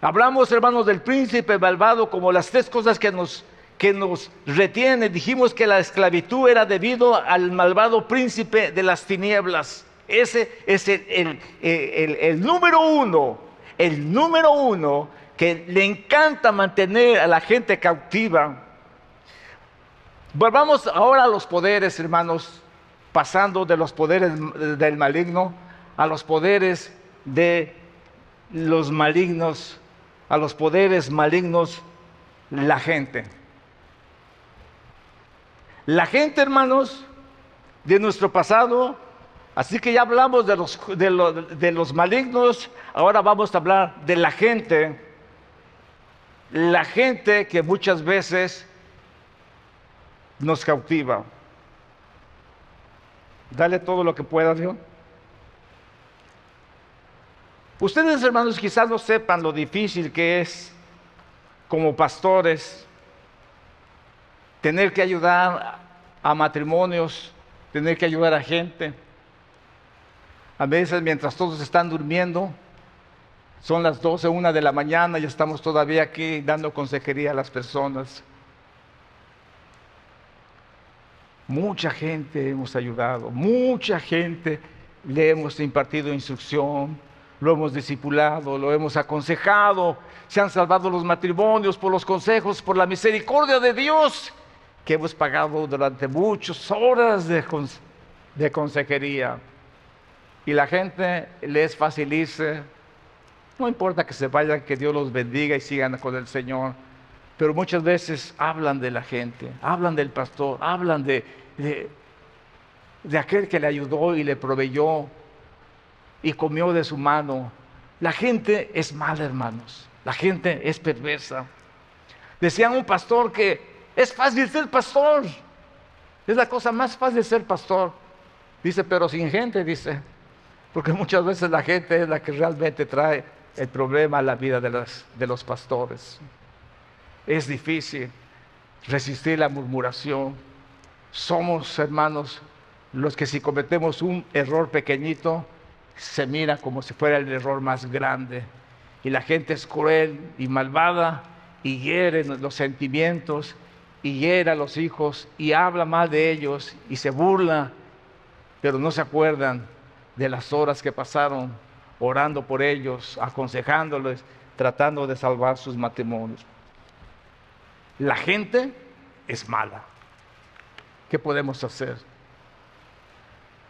S1: hablamos, hermanos, del príncipe malvado como las tres cosas que nos retienen. Dijimos que la esclavitud era debido al malvado príncipe de las tinieblas. Ese es el número uno, que le encanta mantener a la gente cautiva. Volvamos ahora a los poderes, hermanos, pasando de los poderes del maligno a los poderes de los malignos, a los poderes malignos, la gente. La gente, hermanos, de nuestro pasado. Así que ya hablamos de los malignos, ahora vamos a hablar de la gente. La gente que muchas veces nos cautiva. Dale todo lo que puedas, Dios. Ustedes, hermanos, quizás no sepan lo difícil que es como pastores tener que ayudar a matrimonios, tener que ayudar a gente. A veces, mientras todos están durmiendo, son las 12, 1 de la mañana, y estamos todavía aquí dando consejería a las personas. Mucha gente hemos ayudado, mucha gente le hemos impartido instrucción, lo hemos discipulado, lo hemos aconsejado. Se han salvado los matrimonios por los consejos, por la misericordia de Dios, que hemos pagado durante muchas horas de consejería. Y la gente le es fácil irse. No importa que se vayan, que Dios los bendiga y sigan con el Señor. Pero muchas veces hablan de la gente, hablan del pastor, hablan de aquel que le ayudó y le proveyó y comió de su mano. La gente es mala, hermanos. La gente es perversa. Decía un pastor que es fácil ser pastor. Es la cosa más fácil ser pastor. Dice, pero sin gente, dice. Porque muchas veces la gente es la que realmente trae el problema a la vida de los pastores. Es difícil resistir la murmuración. Somos, hermanos, los que si cometemos un error pequeñito, se mira como si fuera el error más grande. Y la gente es cruel y malvada, y hiere los sentimientos, y hiere a los hijos, y habla mal de ellos, y se burla, pero no se acuerdan de las horas que pasaron orando por ellos, aconsejándoles, tratando de salvar sus matrimonios. La gente es mala. ¿Qué podemos hacer?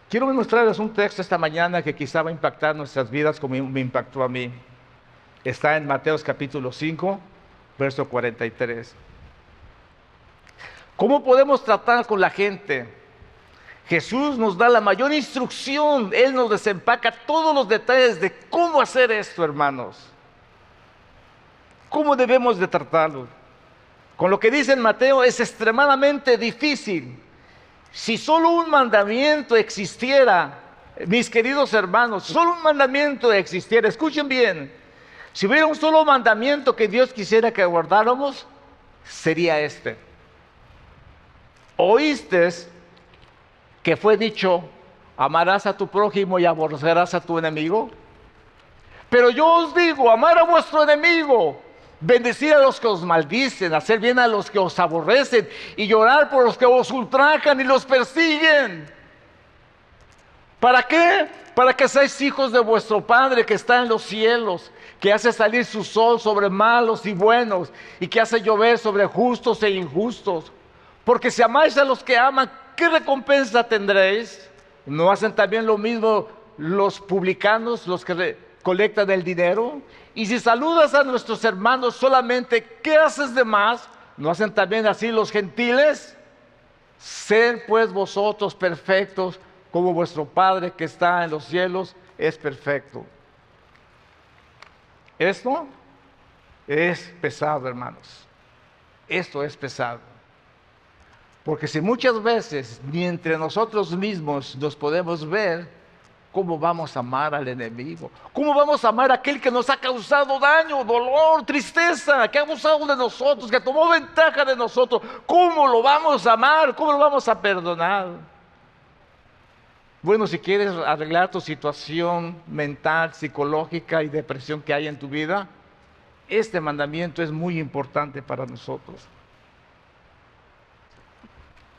S1: Quiero mostrarles un texto esta mañana que quizá va a impactar nuestras vidas como me impactó a mí. Está en Mateos capítulo 5, verso 43. ¿Cómo podemos tratar con la gente? Jesús nos da la mayor instrucción. Él nos desempaca todos los detalles de cómo hacer esto, hermanos. ¿Cómo debemos de tratarlo? Con lo que dice en Mateo es extremadamente difícil. Si solo un mandamiento existiera, mis queridos hermanos, solo un mandamiento existiera, escuchen bien, si hubiera un solo mandamiento que Dios quisiera que guardáramos, sería este. ¿Oíste que fue dicho, amarás a tu prójimo y aborrecerás a tu enemigo? Pero yo os digo, amar a vuestro enemigo, bendecir a los que os maldicen, hacer bien a los que os aborrecen y llorar por los que os ultrajan y los persiguen. ¿Para qué? Para que seáis hijos de vuestro Padre que está en los cielos, que hace salir su sol sobre malos y buenos y que hace llover sobre justos e injustos. Porque si amáis a los que aman, ¿qué recompensa tendréis? ¿No hacen también lo mismo los publicanos, los que colectan el dinero? Y si saludas a nuestros hermanos solamente, ¿qué haces de más? ¿No hacen también así los gentiles? Sed pues vosotros perfectos, como vuestro Padre que está en los cielos es perfecto. Esto es pesado, hermanos. Esto es pesado. Porque si muchas veces ni entre nosotros mismos nos podemos ver, ¿cómo vamos a amar al enemigo? ¿Cómo vamos a amar a aquel que nos ha causado daño, dolor, tristeza, que ha abusado de nosotros, que tomó ventaja de nosotros? ¿Cómo lo vamos a amar? ¿Cómo lo vamos a perdonar? Bueno, si quieres arreglar tu situación mental, psicológica y depresión que hay en tu vida, este mandamiento es muy importante para nosotros.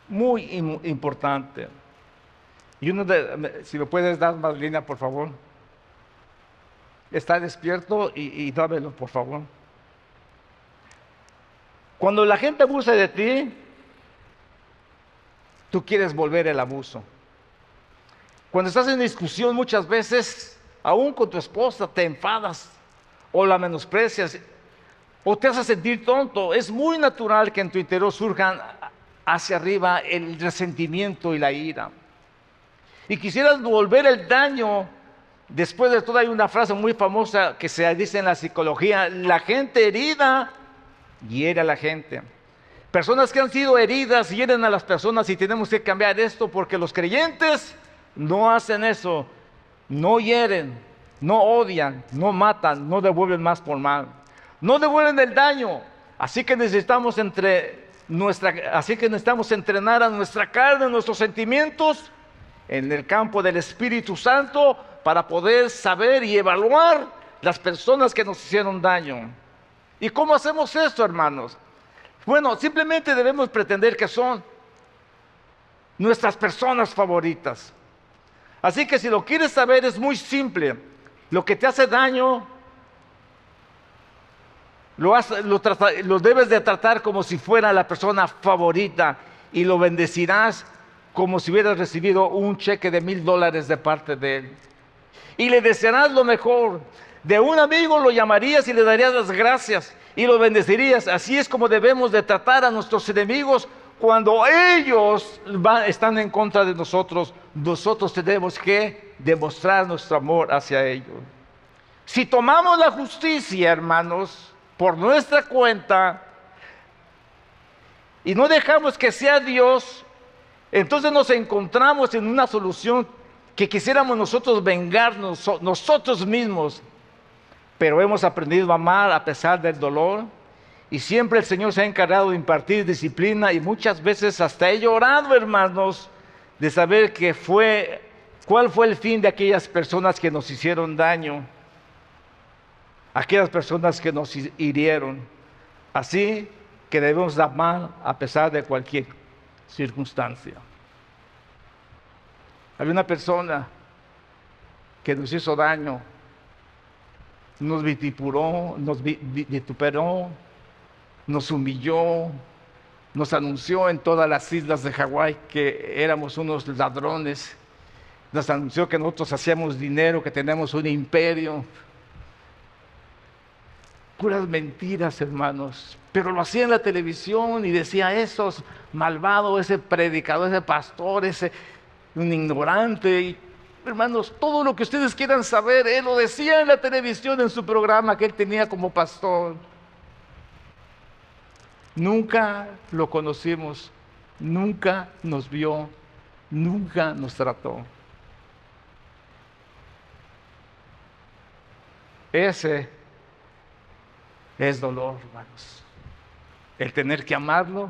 S1: Muy importante. Y si me puedes dar, Madalena, por favor. Está despierto y dámelo, por favor. Cuando la gente abusa de ti, tú quieres volver el abuso. Cuando estás en discusión muchas veces, aún con tu esposa, te enfadas o la menosprecias o te haces sentir tonto. Es muy natural que en tu interior surjan hacia arriba el resentimiento y la ira. Y quisieras volver el daño. Después de todo hay una frase muy famosa que se dice en la psicología: la gente herida hiere a la gente. Personas que han sido heridas hieren a las personas, y tenemos que cambiar esto, porque los creyentes no hacen eso. No hieren, no odian, no matan, no devuelven más por mal, no devuelven el daño. Así que necesitamos entrenar a nuestra carne, nuestros sentimientos en el campo del Espíritu Santo, para poder saber y evaluar las personas que nos hicieron daño. ¿Y cómo hacemos esto, hermanos? Bueno, simplemente debemos pretender que son nuestras personas favoritas. Así que si lo quieres saber, es muy simple. Lo que te hace daño, lo debes de tratar como si fuera la persona favorita, y lo bendecirás como si hubieras recibido un cheque de $1,000 de parte de él. Y le desearás lo mejor. De un amigo lo llamarías y le darías las gracias y lo bendecirías. Así es como debemos de tratar a nuestros enemigos. Cuando ellos están en contra de nosotros, nosotros tenemos que demostrar nuestro amor hacia ellos. Si tomamos la justicia, hermanos, por nuestra cuenta, y no dejamos que sea Dios, entonces nos encontramos en una solución que quisiéramos nosotros vengarnos nosotros mismos. Pero hemos aprendido a amar a pesar del dolor, y siempre el Señor se ha encargado de impartir disciplina, y muchas veces hasta he llorado, hermanos, de saber cuál fue el fin de aquellas personas que nos hicieron daño, aquellas personas que nos hirieron. Así que debemos amar a pesar de cualquier circunstancia. Había una persona que nos hizo daño, nos vituperó, nos humilló, nos anunció en todas las islas de Hawái que éramos unos ladrones. Nos anunció que nosotros hacíamos dinero, que tenemos un imperio. Puras mentiras, hermanos. Pero lo hacía en la televisión y decía, esos malvados, ese predicador, ese pastor, ese un ignorante. Y, hermanos, todo lo que ustedes quieran saber, él lo decía en la televisión, en su programa que él tenía como pastor. Nunca lo conocimos, nunca nos vio, nunca nos trató. Ese es dolor, hermanos. El tener que amarlo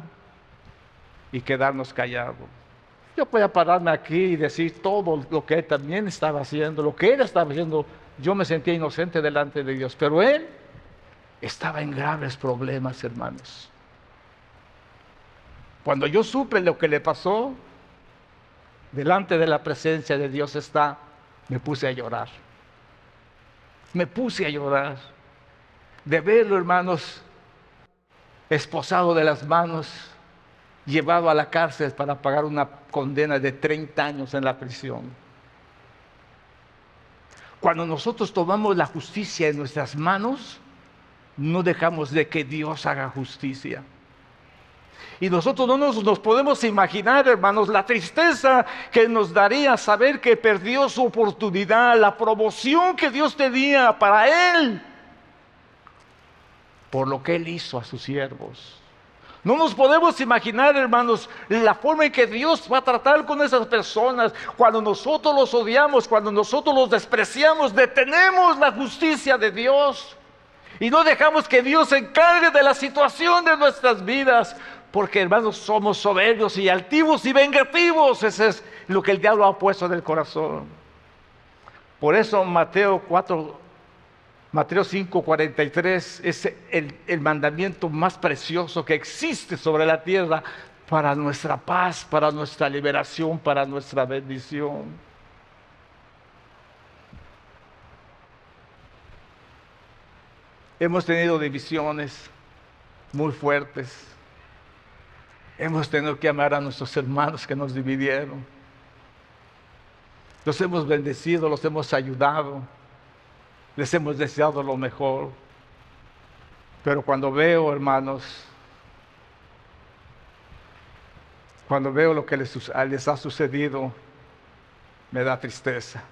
S1: y quedarnos callados. Yo podía pararme aquí y decir todo lo que él también estaba haciendo, lo que él estaba haciendo. Yo me sentía inocente delante de Dios, pero él estaba en graves problemas, hermanos. Cuando yo supe lo que le pasó, delante de la presencia de Dios me puse a llorar. Me puse a llorar de verlo, hermanos, esposado de las manos, llevado a la cárcel para pagar una condena de 30 años en la prisión. Cuando nosotros tomamos la justicia en nuestras manos, no dejamos de que Dios haga justicia. Y nosotros no nos podemos imaginar, hermanos, la tristeza que nos daría saber que perdió su oportunidad, la promoción que Dios tenía para él, por lo que él hizo a sus siervos. No nos podemos imaginar, hermanos, la forma en que Dios va a tratar con esas personas. Cuando nosotros los odiamos, cuando nosotros los despreciamos, detenemos la justicia de Dios y no dejamos que Dios se encargue de la situación de nuestras vidas. Porque, hermanos, somos soberbios y altivos y vengativos. Eso es lo que el diablo ha puesto en el corazón. Por eso Mateo 5:43 es el mandamiento más precioso que existe sobre la tierra para nuestra paz, para nuestra liberación, para nuestra bendición. Hemos tenido divisiones muy fuertes. Hemos tenido que amar a nuestros hermanos que nos dividieron. Los hemos bendecido, los hemos ayudado, les hemos deseado lo mejor. Pero cuando veo, hermanos, cuando veo lo que les ha sucedido, me da tristeza.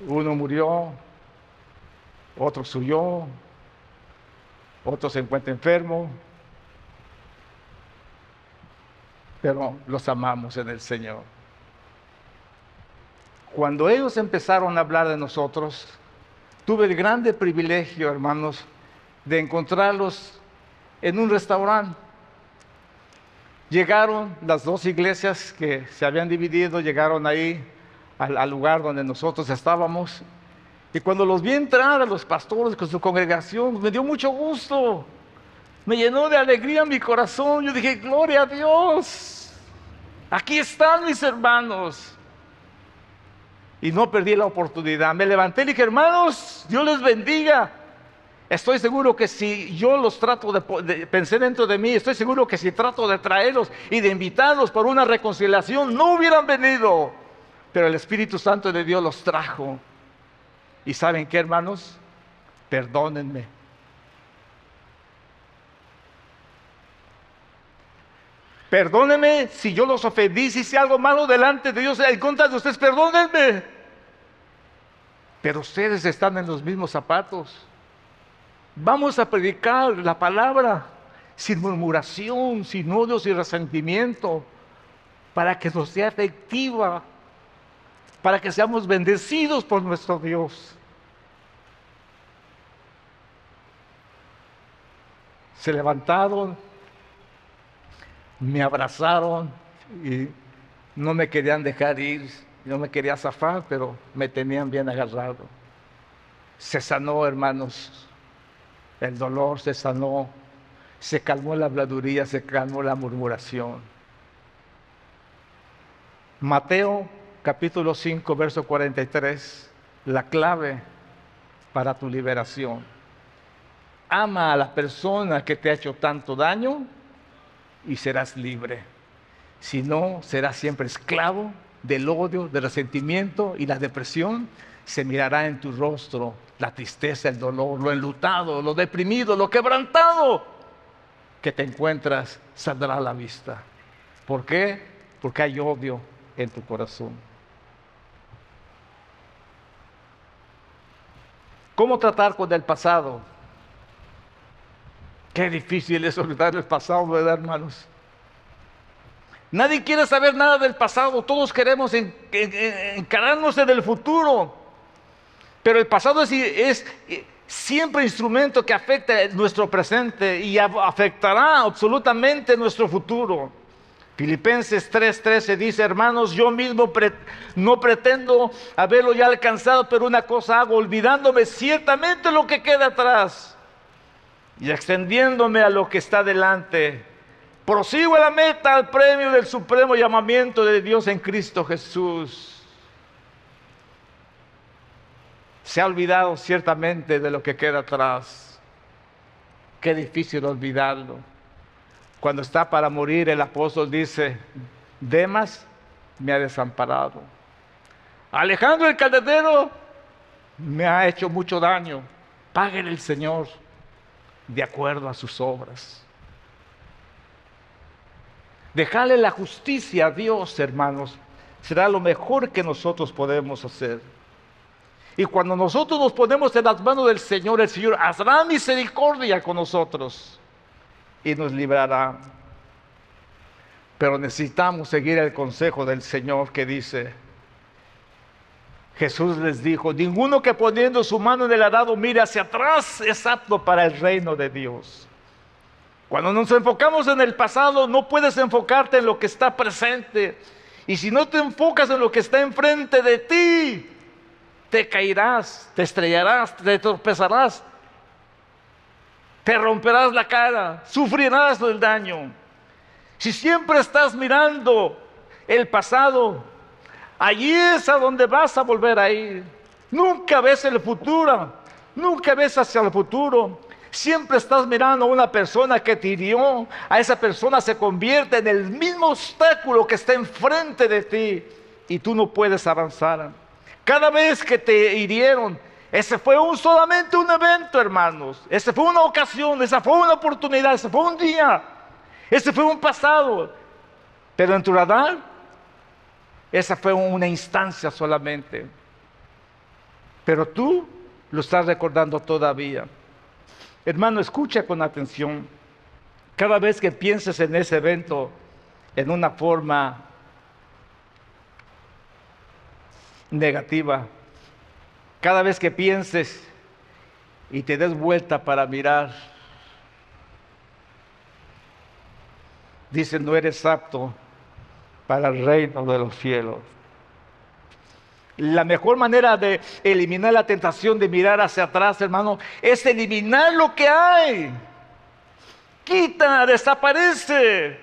S1: Uno murió, otro huyó, otro se encuentra enfermo. Pero los amamos en el Señor. Cuando ellos empezaron a hablar de nosotros, tuve el grande privilegio, hermanos, de encontrarlos en un restaurante. Llegaron las dos iglesias que se habían dividido, llegaron ahí al lugar donde nosotros estábamos. Y cuando los vi entrar a los pastores con su congregación, me dio mucho gusto. Me llenó de alegría mi corazón. Yo dije, gloria a Dios. Aquí están mis hermanos. Y no perdí la oportunidad. Me levanté y dije, hermanos, Dios les bendiga. Estoy seguro que si yo los trato pensé dentro de mí, estoy seguro que si trato de traerlos y de invitarlos por una reconciliación, no hubieran venido. Pero el Espíritu Santo de Dios los trajo. ¿Y saben qué, hermanos? Perdónenme. Perdónenme si yo los ofendí, si hice algo malo delante de Dios en contra de ustedes, perdónenme. Pero ustedes están en los mismos zapatos. Vamos a predicar la palabra sin murmuración, sin odio, sin resentimiento, para que nos sea efectiva, para que seamos bendecidos por nuestro Dios. Se levantaron, me abrazaron y no me querían dejar ir, no me quería zafar, pero me tenían bien agarrado. Se sanó, hermanos, el dolor se sanó, se calmó la habladuría, se calmó la murmuración. Mateo capítulo 5, verso 43, la clave para tu liberación. Ama a la persona que te ha hecho tanto daño y serás libre. Si no, serás siempre esclavo del odio, del resentimiento y la depresión. Se mirará en tu rostro la tristeza, el dolor, lo enlutado, lo deprimido, lo quebrantado que te encuentras saldrá a la vista. ¿Por qué? Porque hay odio en tu corazón. ¿Cómo tratar con el pasado? Qué difícil es olvidar el pasado, ¿verdad, hermanos? Nadie quiere saber nada del pasado. Todos queremos encararnos en el futuro. Pero el pasado es siempre instrumento que afecta nuestro presente y afectará absolutamente nuestro futuro. Filipenses 3:13 dice: hermanos, yo mismo no pretendo haberlo ya alcanzado, pero una cosa hago, olvidándome ciertamente lo que queda atrás y extendiéndome a lo que está delante. Prosigo a la meta, al premio del supremo llamamiento de Dios en Cristo Jesús. Se ha olvidado ciertamente de lo que queda atrás. Qué difícil olvidarlo. Cuando está para morir, el apóstol dice: Demas me ha desamparado. Alejandro el Calderero me ha hecho mucho daño. Páguele el Señor de acuerdo a sus obras. Dejarle la justicia a Dios, hermanos, será lo mejor que nosotros podemos hacer. Y cuando nosotros nos ponemos en las manos del Señor, el Señor hará misericordia con nosotros y nos librará. Pero necesitamos seguir el consejo del Señor que dice: Jesús les dijo: ninguno que poniendo su mano en el arado mire hacia atrás es apto para el reino de Dios. Cuando nos enfocamos en el pasado, no puedes enfocarte en lo que está presente. Y si no te enfocas en lo que está enfrente de ti, te caerás, te estrellarás, te tropezarás, te romperás la cara, sufrirás el daño. Si siempre estás mirando el pasado, allí es a donde vas a volver a ir. Nunca ves el futuro, nunca ves hacia el futuro. Siempre estás mirando a una persona que te hirió. A esa persona se convierte en el mismo obstáculo que está enfrente de ti y tú no puedes avanzar. Cada vez que te hirieron, ese fue solamente un evento, hermanos. Ese fue una ocasión, esa fue una oportunidad, ese fue un día, ese fue un pasado. Pero en tu radar, esa fue una instancia solamente. Pero tú lo estás recordando todavía. Hermano, escucha con atención. Cada vez que pienses en ese evento en una forma negativa, cada vez que pienses y te des vuelta para mirar, dice: no eres apto para el reino de los cielos. La mejor manera de eliminar la tentación de mirar hacia atrás, hermano, es eliminar lo que hay. Quita, desaparece.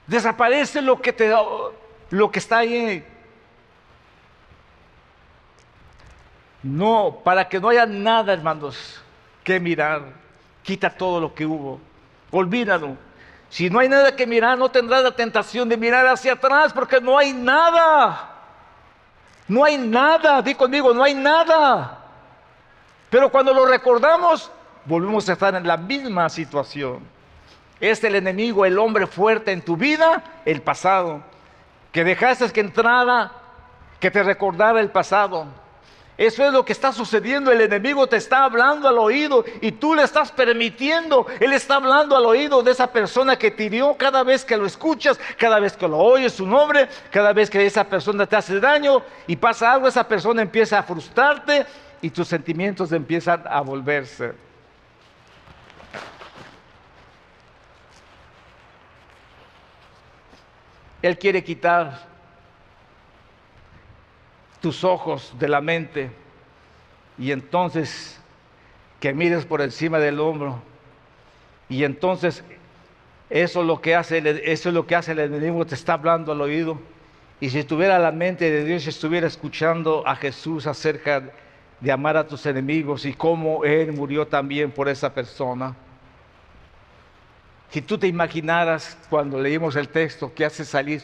S1: Desaparece lo que está ahí. No, para que no haya nada, hermanos, que mirar. Quita todo lo que hubo. Olvídalo. Si no hay nada que mirar, no tendrás la tentación de mirar hacia atrás, porque no hay nada. No hay nada. Di conmigo: no hay nada. Pero cuando lo recordamos, volvemos a estar en la misma situación. Es el enemigo, el hombre fuerte en tu vida, el pasado. Que dejaste que entrara, que te recordara el pasado. Eso es lo que está sucediendo. El enemigo te está hablando al oído y tú le estás permitiendo. Él está hablando al oído de esa persona que te hirió. Cada vez que lo escuchas, cada vez que lo oyes su nombre, cada vez que esa persona te hace daño y pasa algo, esa persona empieza a frustrarte y tus sentimientos empiezan a volverse. Él quiere quitar tus ojos de la mente y entonces que mires por encima del hombro, y entonces eso es lo que hace el enemigo. Te está hablando al oído, y si estuviera la mente de Dios, si estuviera escuchando a Jesús acerca de amar a tus enemigos y cómo Él murió también por esa persona. Si tú te imaginaras cuando leímos el texto que hace salir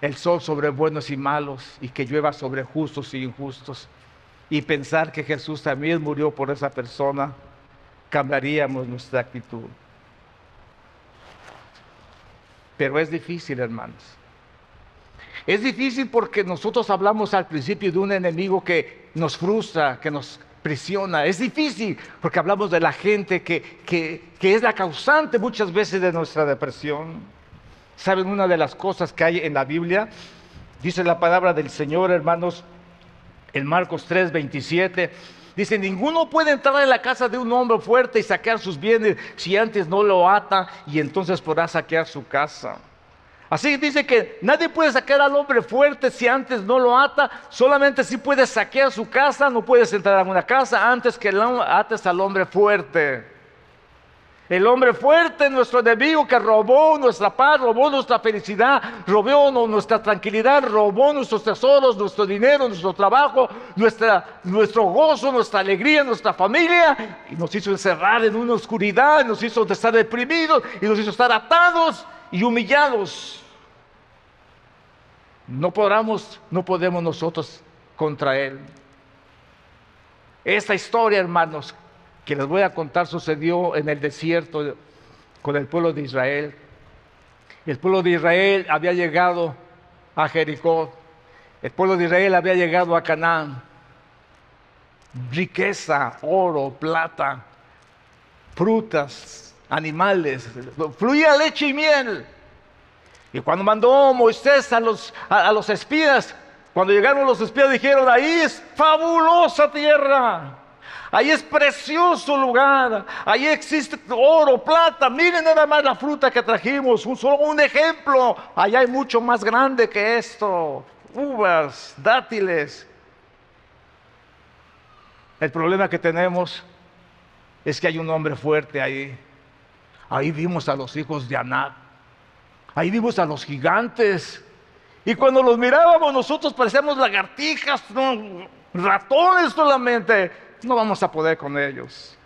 S1: el sol sobre buenos y malos y que llueva sobre justos y injustos, y pensar que Jesús también murió por esa persona, cambiaríamos nuestra actitud. Pero es difícil, hermanos. Es difícil porque nosotros hablamos al principio de un enemigo que nos frustra, que nos presiona. Es difícil porque hablamos de la gente que es la causante muchas veces de nuestra depresión. ¿Saben una de las cosas que hay en la Biblia? Dice la palabra del Señor, hermanos, en Marcos 3:27. Dice, ninguno puede entrar en la casa de un hombre fuerte y saquear sus bienes si antes no lo ata, y entonces podrá saquear su casa. Así dice que nadie puede saquear al hombre fuerte si antes no lo ata, solamente si puedes saquear su casa, no puedes entrar a una casa antes que ates al hombre fuerte. El hombre fuerte, nuestro enemigo que robó nuestra paz, robó nuestra felicidad, robó nuestra tranquilidad, robó nuestros tesoros, nuestro dinero, nuestro trabajo, nuestro gozo, nuestra alegría, nuestra familia, y nos hizo encerrar en una oscuridad, nos hizo estar deprimidos y nos hizo estar atados y humillados. No podemos nosotros contra él. Esta historia, hermanos, que les voy a contar sucedió en el desierto con el pueblo de Israel. El pueblo de Israel había llegado a Jericó. El pueblo de Israel había llegado a Canaán. Riqueza, oro, plata, frutas, animales, fluía leche y miel. Y cuando mandó Moisés a los espías, cuando llegaron los espías dijeron, ahí es fabulosa tierra, ahí es precioso lugar, ahí existe oro, plata, miren nada más la fruta que trajimos, solo un ejemplo, allá hay mucho más grande que esto, uvas, dátiles. El problema que tenemos es que hay un hombre fuerte ahí. Ahí vimos a los hijos de Anac. Ahí vimos a los gigantes. Y cuando los mirábamos nosotros parecíamos lagartijas, no, ratones solamente. No vamos a poder con ellos.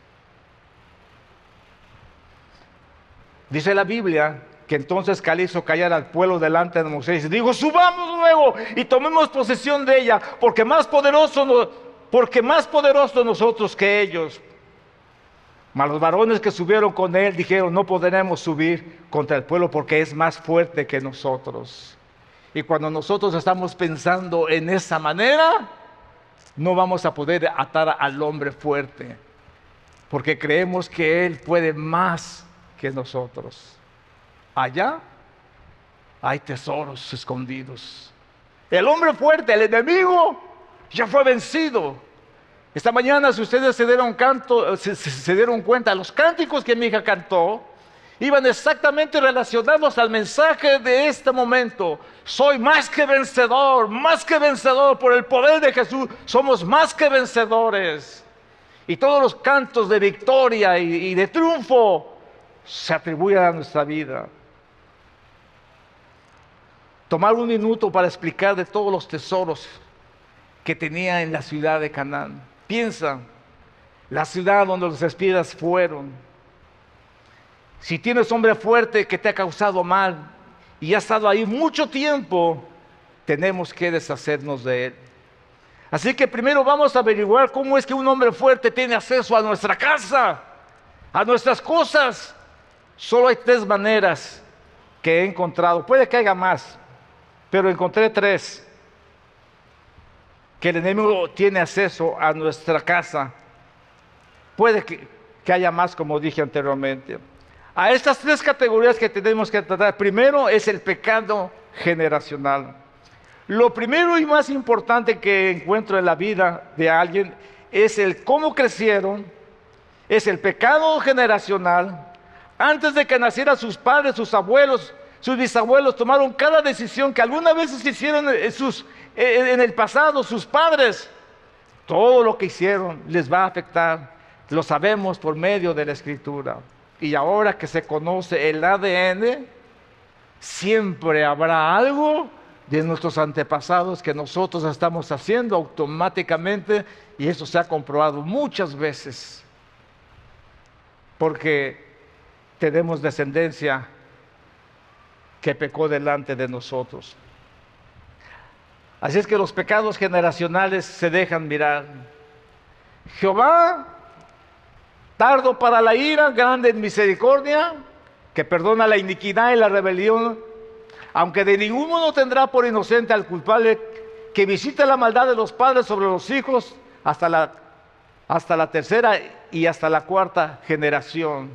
S1: Dice la Biblia que entonces Caleb hizo callar al pueblo delante de Moisés y dijo, subamos luego y tomemos posesión de ella, porque más poderosos nosotros que ellos. Mas los varones que subieron con él dijeron, no podremos subir contra el pueblo porque es más fuerte que nosotros. Y cuando nosotros estamos pensando en esa manera, no vamos a poder atar al hombre fuerte, porque creemos que él puede más que nosotros. Allá hay tesoros escondidos. El hombre fuerte, el enemigo, ya fue vencido. Esta mañana, si ustedes se dieron cuenta, los cánticos que mi hija cantó iban exactamente relacionados al mensaje de este momento. Soy más que vencedor por el poder de Jesús. Somos más que vencedores. Y todos los cantos de victoria y de triunfo se atribuyen a nuestra vida. Tomar un minuto para explicar de todos los tesoros que tenía en la ciudad de Canaán. Piensa, la ciudad donde los espías fueron. Si tienes hombre fuerte que te ha causado mal y ha estado ahí mucho tiempo, tenemos que deshacernos de él. Así que primero vamos a averiguar cómo es que un hombre fuerte tiene acceso a nuestra casa, a nuestras cosas. Solo hay 3 maneras que he encontrado. Puede que haya más, pero encontré 3. Que el enemigo tiene acceso a nuestra casa. Puede que haya más, como dije anteriormente. A estas 3 categorías que tenemos que tratar. Primero es el pecado generacional. Lo primero y más importante que encuentro en la vida de alguien es el cómo crecieron, es el pecado generacional. Antes de que nacieran sus padres, sus abuelos, sus bisabuelos tomaron cada decisión que alguna vez hicieron en el pasado, sus padres. Todo lo que hicieron les va a afectar. Lo sabemos por medio de la Escritura. Y ahora que se conoce el ADN, siempre habrá algo de nuestros antepasados que nosotros estamos haciendo automáticamente, y eso se ha comprobado muchas veces, porque tenemos descendencia que pecó delante de nosotros. Así es que los pecados generacionales se dejan mirar. Jehová, tardo para la ira, grande en misericordia, que perdona la iniquidad y la rebelión, aunque de ningún modo tendrá por inocente al culpable, que visita la maldad de los padres sobre los hijos hasta la tercera y hasta la cuarta generación.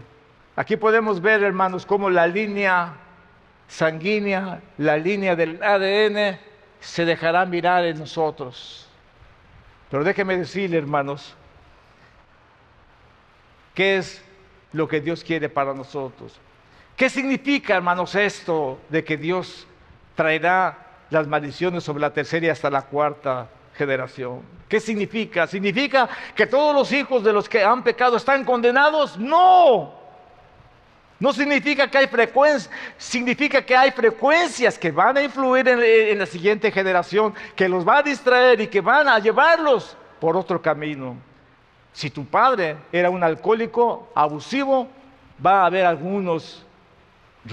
S1: Aquí podemos ver, hermanos, cómo la línea sanguínea, la línea del ADN, se dejará mirar en nosotros. Pero déjeme decirle, hermanos, ¿qué es lo que Dios quiere para nosotros? ¿Qué significa, hermanos, esto de que Dios traerá las maldiciones sobre la tercera y hasta la cuarta generación? ¿Qué significa? ¿Significa que todos los hijos de los que han pecado están condenados? ¡No! No significa que hay frecuencias, significa que hay frecuencias que van a influir en la siguiente generación, que los va a distraer y que van a llevarlos por otro camino. Si tu padre era un alcohólico abusivo, va a haber algunos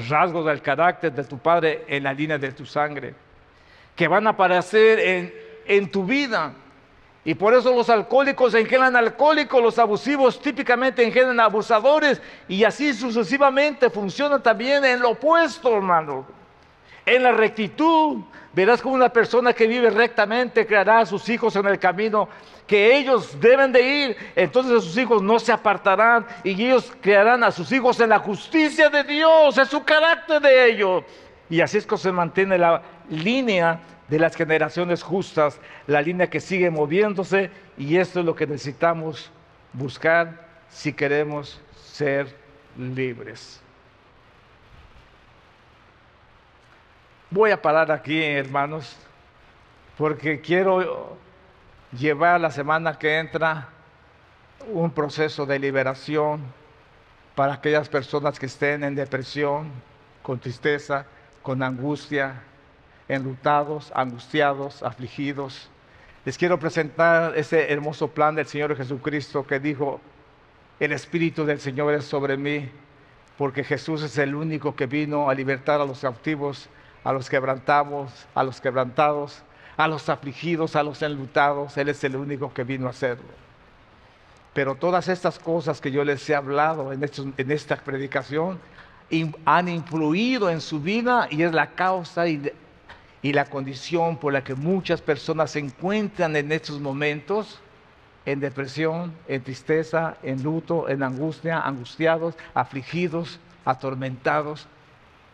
S1: rasgos del carácter de tu padre en la línea de tu sangre, que van a aparecer en tu vida. Y por eso los alcohólicos engendran alcohólicos, los abusivos típicamente engendran abusadores, y así sucesivamente funciona también en lo opuesto, hermano. En la rectitud, verás como una persona que vive rectamente creará a sus hijos en el camino que ellos deben de ir, entonces sus hijos no se apartarán, y ellos crearán a sus hijos en la justicia de Dios, es su carácter de ellos. Y así es que se mantiene la línea de las generaciones justas, la línea que sigue moviéndose, y esto es lo que necesitamos buscar si queremos ser libres. Voy a parar aquí, hermanos, porque quiero llevar la semana que entra un proceso de liberación para aquellas personas que estén en depresión, con tristeza, con angustia, enlutados, angustiados, afligidos. Les quiero presentar ese hermoso plan del Señor Jesucristo que dijo: el Espíritu del Señor es sobre mí, porque Jesús es el único que vino a libertar a los cautivos, a los quebrantados, a los afligidos, a los enlutados. Él es el único que vino a hacerlo. Pero todas estas cosas que yo les he hablado en esta predicación han influido en su vida, y es la causa y la condición por la que muchas personas se encuentran en estos momentos en depresión, en tristeza, en luto, en angustia, angustiados, afligidos, atormentados.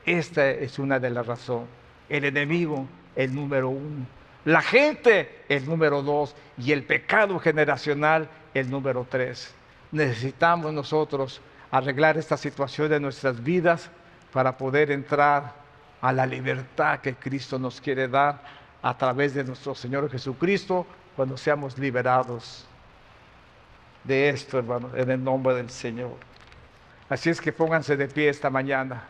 S1: Esta es una de las razones. El enemigo, el número 1. La gente, el número 2. Y el pecado generacional, el número 3. Necesitamos nosotros arreglar esta situación de nuestras vidas para poder entrar a la libertad que Cristo nos quiere dar a través de nuestro Señor Jesucristo, cuando seamos liberados de esto, hermanos, en el nombre del Señor. Así es que pónganse de pie esta mañana.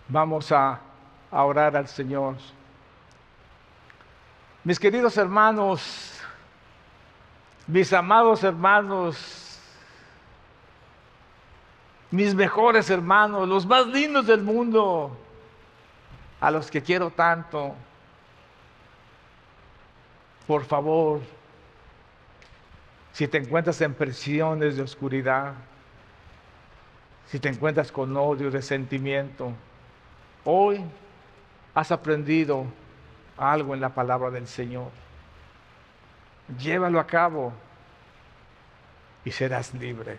S1: Vamos a orar al Señor. Mis queridos hermanos, mis amados hermanos, mis mejores hermanos, los más lindos del mundo, a los que quiero tanto, por favor, si te encuentras en presiones de oscuridad, si te encuentras con odio y resentimiento, hoy has aprendido algo en la palabra del Señor. Llévalo a cabo y serás libre.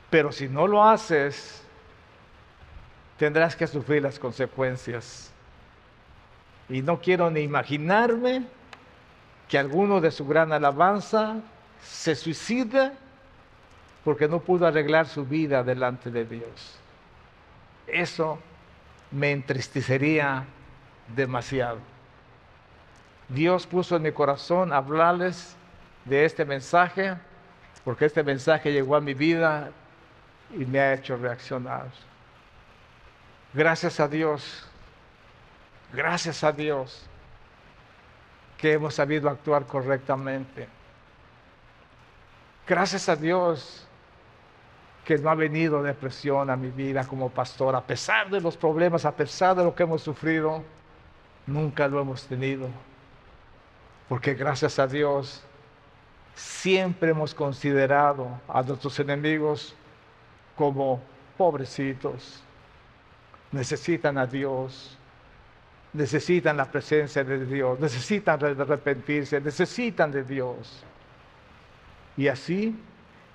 S1: Pero si no lo haces, tendrás que sufrir las consecuencias. Y no quiero ni imaginarme que alguno de su gran alabanza se suicida porque no pudo arreglar su vida delante de Dios. Eso me entristecería demasiado. Dios puso en mi corazón hablarles de este mensaje porque este mensaje llegó a mi vida y me ha hecho reaccionar. Gracias a Dios que hemos sabido actuar correctamente. Gracias a Dios que no ha venido depresión a mi vida como pastor, a pesar de los problemas, a pesar de lo que hemos sufrido, nunca lo hemos tenido. Porque gracias a Dios siempre hemos considerado a nuestros enemigos como pobrecitos. Necesitan a Dios, necesitan la presencia de Dios, necesitan arrepentirse, necesitan de Dios. Y así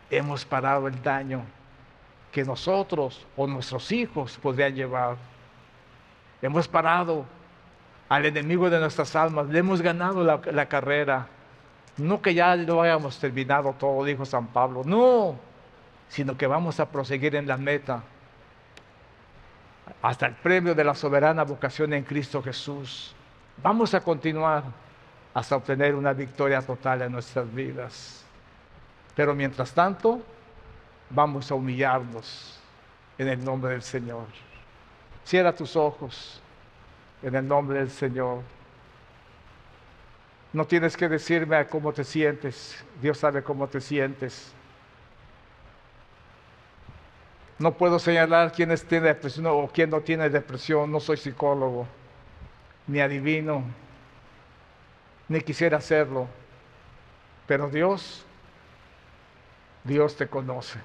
S1: hemos parado el daño que nosotros o nuestros hijos podrían llevar. Hemos parado al enemigo de nuestras almas, le hemos ganado la carrera. No que ya lo hayamos terminado todo, dijo San Pablo, no, sino que vamos a proseguir en la meta hasta el premio de la soberana vocación en Cristo Jesús. Vamos a continuar hasta obtener una victoria total en nuestras vidas. Pero mientras tanto, vamos a humillarnos en el nombre del Señor. Cierra tus ojos en el nombre del Señor. No tienes que decirme cómo te sientes. Dios sabe cómo te sientes. No puedo señalar quién tiene depresión o quién no tiene depresión. No soy psicólogo, ni adivino, ni quisiera hacerlo. Pero Dios te conoce.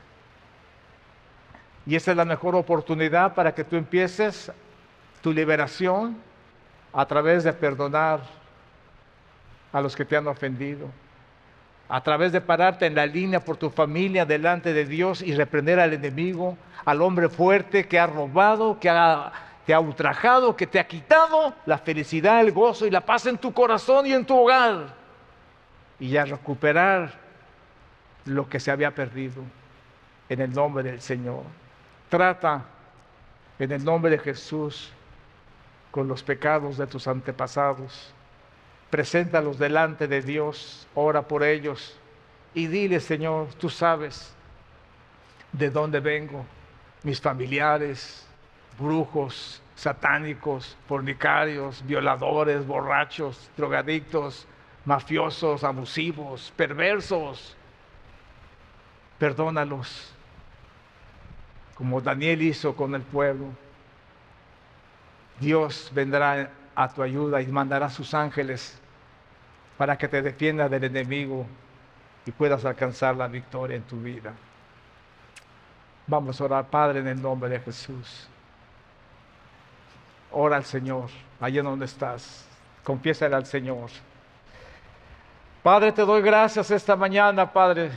S1: Y esa es la mejor oportunidad para que tú empieces tu liberación a través de perdonar a los que te han ofendido, a través de pararte en la línea por tu familia delante de Dios y reprender al enemigo, al hombre fuerte que ha robado, que te ha ultrajado, que te ha quitado la felicidad, el gozo y la paz en tu corazón y en tu hogar, y a recuperar lo que se había perdido en el nombre del Señor. Trata en el nombre de Jesús con los pecados de tus antepasados. Preséntalos delante de Dios, ora por ellos y dile: Señor, tú sabes de dónde vengo, mis familiares, brujos, satánicos, fornicarios, violadores, borrachos, drogadictos, mafiosos, abusivos, perversos. Perdónalos, como Daniel hizo con el pueblo. Dios vendrá a tu ayuda y mandará sus ángeles para que te defienda del enemigo y puedas alcanzar la victoria en tu vida. Vamos a orar. Padre, en el nombre de Jesús. Ora al Señor, allí donde estás. Confiésale al Señor. Padre, te doy gracias esta mañana, Padre,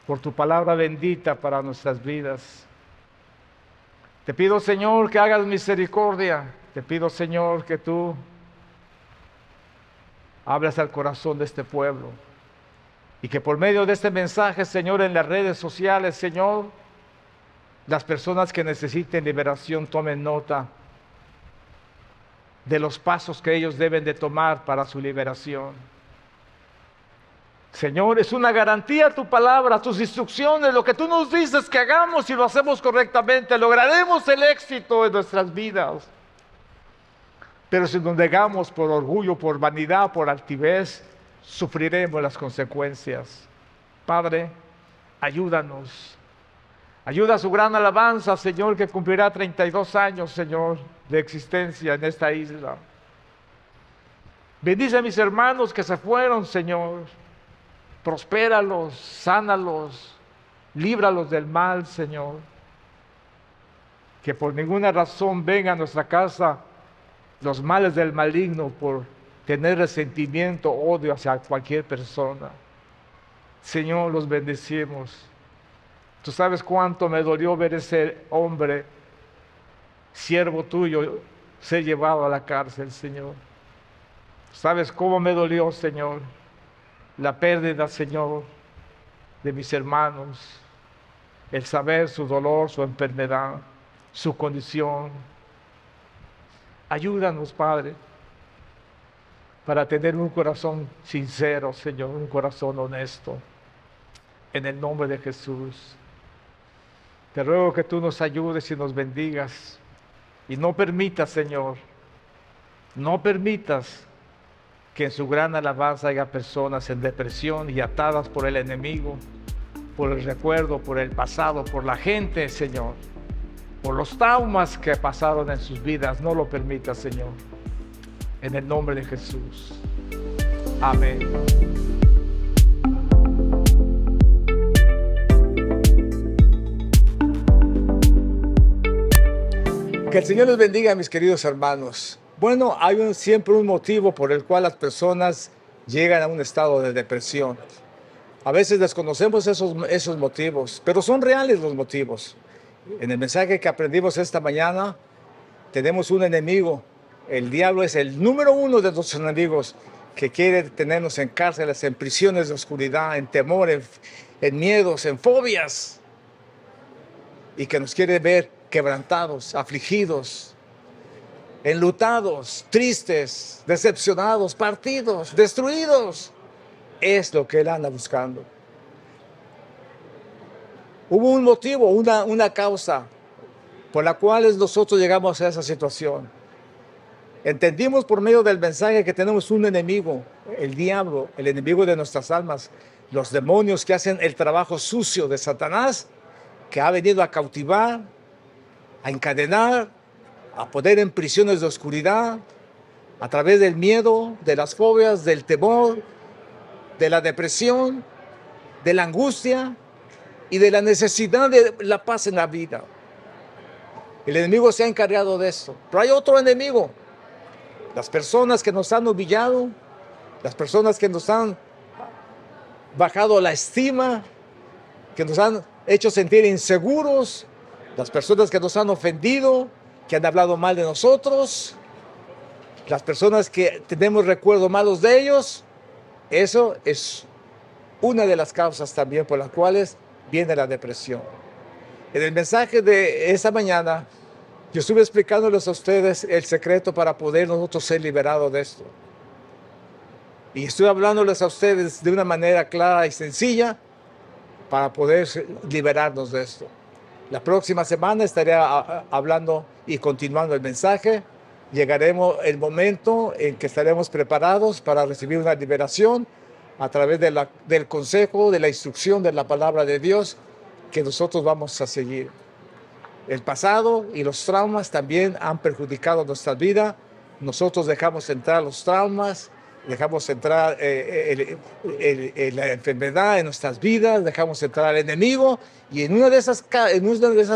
S1: por tu palabra bendita para nuestras vidas. Te pido, Señor, que hagas misericordia. Te pido, Señor, que tú hables al corazón de este pueblo y que por medio de este mensaje, Señor, en las redes sociales, Señor, las personas que necesiten liberación tomen nota de los pasos que ellos deben de tomar para su liberación. Señor, es una garantía tu palabra, tus instrucciones, lo que tú nos dices que hagamos y lo hacemos correctamente, lograremos el éxito en nuestras vidas. Pero si nos negamos por orgullo, por vanidad, por altivez, sufriremos las consecuencias. Padre, ayúdanos. Ayuda a su gran alabanza, Señor, que cumplirá 32 años, Señor, de existencia en esta isla. Bendice a mis hermanos que se fueron, Señor. Prospéralos, sánalos, líbralos del mal, Señor. Que por ninguna razón venga a nuestra casa los males del maligno por tener resentimiento, odio hacia cualquier persona. Señor, los bendecimos. Tú sabes cuánto me dolió ver ese hombre, siervo tuyo, ser llevado a la cárcel, Señor. ¿Sabes cómo me dolió, Señor? La pérdida, Señor, de mis hermanos, el saber su dolor, su enfermedad, su condición. Ayúdanos, Padre, para tener un corazón sincero, Señor, un corazón honesto. en el nombre de Jesús. Te ruego que tú nos ayudes y nos bendigas. Y no permitas, Señor, no permitas que en su gran alabanza haya personas en depresión y atadas por el enemigo, por el recuerdo, por el pasado, por la gente, Señor, por los traumas que pasaron en sus vidas. No lo permitas, Señor. En el nombre de Jesús. Amén. Que el Señor les bendiga, mis queridos hermanos. Bueno, hay siempre un motivo por el cual las personas llegan a un estado de depresión. A veces desconocemos esos motivos, pero son reales los motivos. En el mensaje que aprendimos esta mañana, tenemos un enemigo. El diablo es el número uno de nuestros enemigos, que quiere tenernos en cárceles, en prisiones de oscuridad, en temor, en miedos, en fobias, y que nos quiere ver quebrantados, afligidos, enlutados, tristes, decepcionados, partidos, destruidos. Es lo que él anda buscando. Hubo un motivo, una causa por la cual nosotros llegamos a esa situación. Entendimos por medio del mensaje que tenemos un enemigo, el diablo, el enemigo de nuestras almas, los demonios que hacen el trabajo sucio de Satanás, que ha venido a cautivar, a encadenar, a poner en prisiones de oscuridad, a través del miedo, de las fobias, del temor, de la depresión, de la angustia y de la necesidad de la paz en la vida. El enemigo se ha encargado de esto. Pero hay otro enemigo. Las personas que nos han humillado, las personas que nos han bajado la estima, que nos han hecho sentir inseguros, las personas que nos han ofendido, que han hablado mal de nosotros, las personas que tenemos recuerdos malos de ellos. Eso es una de las causas también por las cuales viene la depresión. En el mensaje de esta mañana, yo estuve explicándoles a ustedes el secreto para poder nosotros ser liberados de esto. Y estoy hablándoles a ustedes de una manera clara y sencilla para poder liberarnos de esto. La próxima semana estaré hablando y continuando el mensaje. Llegaremos el momento en que estaremos preparados para recibir una liberación a través del consejo, de la instrucción de la palabra de Dios que nosotros vamos a seguir. El pasado y los traumas también han perjudicado nuestra vida. Nosotros dejamos entrar los traumas, dejamos entrar la enfermedad en nuestras vidas, dejamos entrar al enemigo, y en una de esas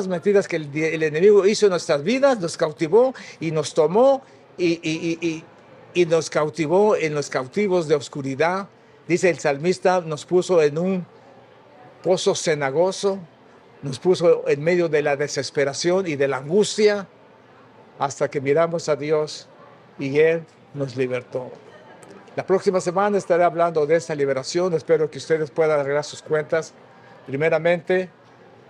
S1: mentiras que el enemigo hizo en nuestras vidas, nos cautivó y nos tomó y nos cautivó en los cautivos de oscuridad. Dice el salmista, nos puso en un pozo cenagoso, nos puso en medio de la desesperación y de la angustia, hasta que miramos a Dios y Él nos libertó. La próxima semana estaré hablando de esta liberación. Espero que ustedes puedan arreglar sus cuentas. Primeramente,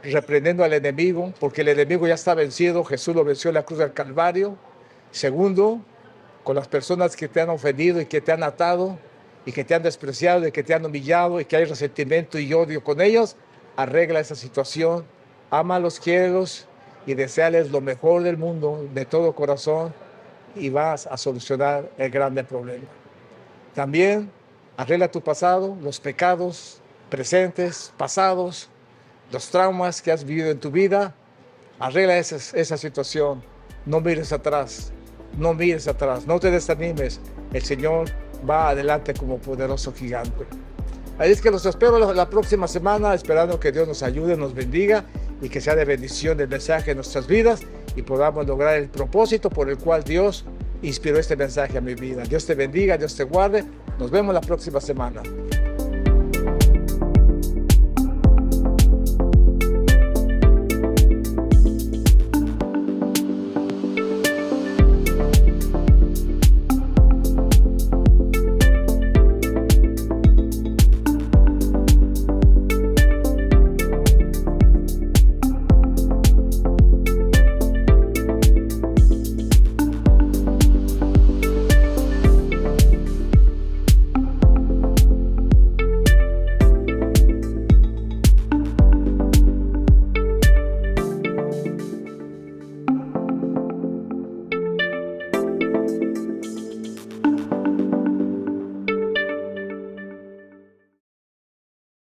S1: reprendiendo al enemigo, porque el enemigo ya está vencido. Jesús lo venció en la cruz del Calvario. Segundo, con las personas que te han ofendido y que te han atado y que te han despreciado y que te han humillado y que hay resentimiento y odio con ellos, arregla esa situación. Ámalos, quiérelos y deséales lo mejor del mundo de todo corazón, y vas a solucionar el grande problema. También arregla tu pasado, los pecados presentes, pasados, los traumas que has vivido en tu vida. Arregla esa situación. No mires atrás, no mires atrás, no te desanimes. El Señor va adelante como poderoso gigante. Así es que los espero la próxima semana, esperando que Dios nos ayude, nos bendiga y que sea de bendición el mensaje en nuestras vidas y podamos lograr el propósito por el cual Dios inspiró este mensaje a mi vida. Dios te bendiga, Dios te guarde. Nos vemos la próxima semana.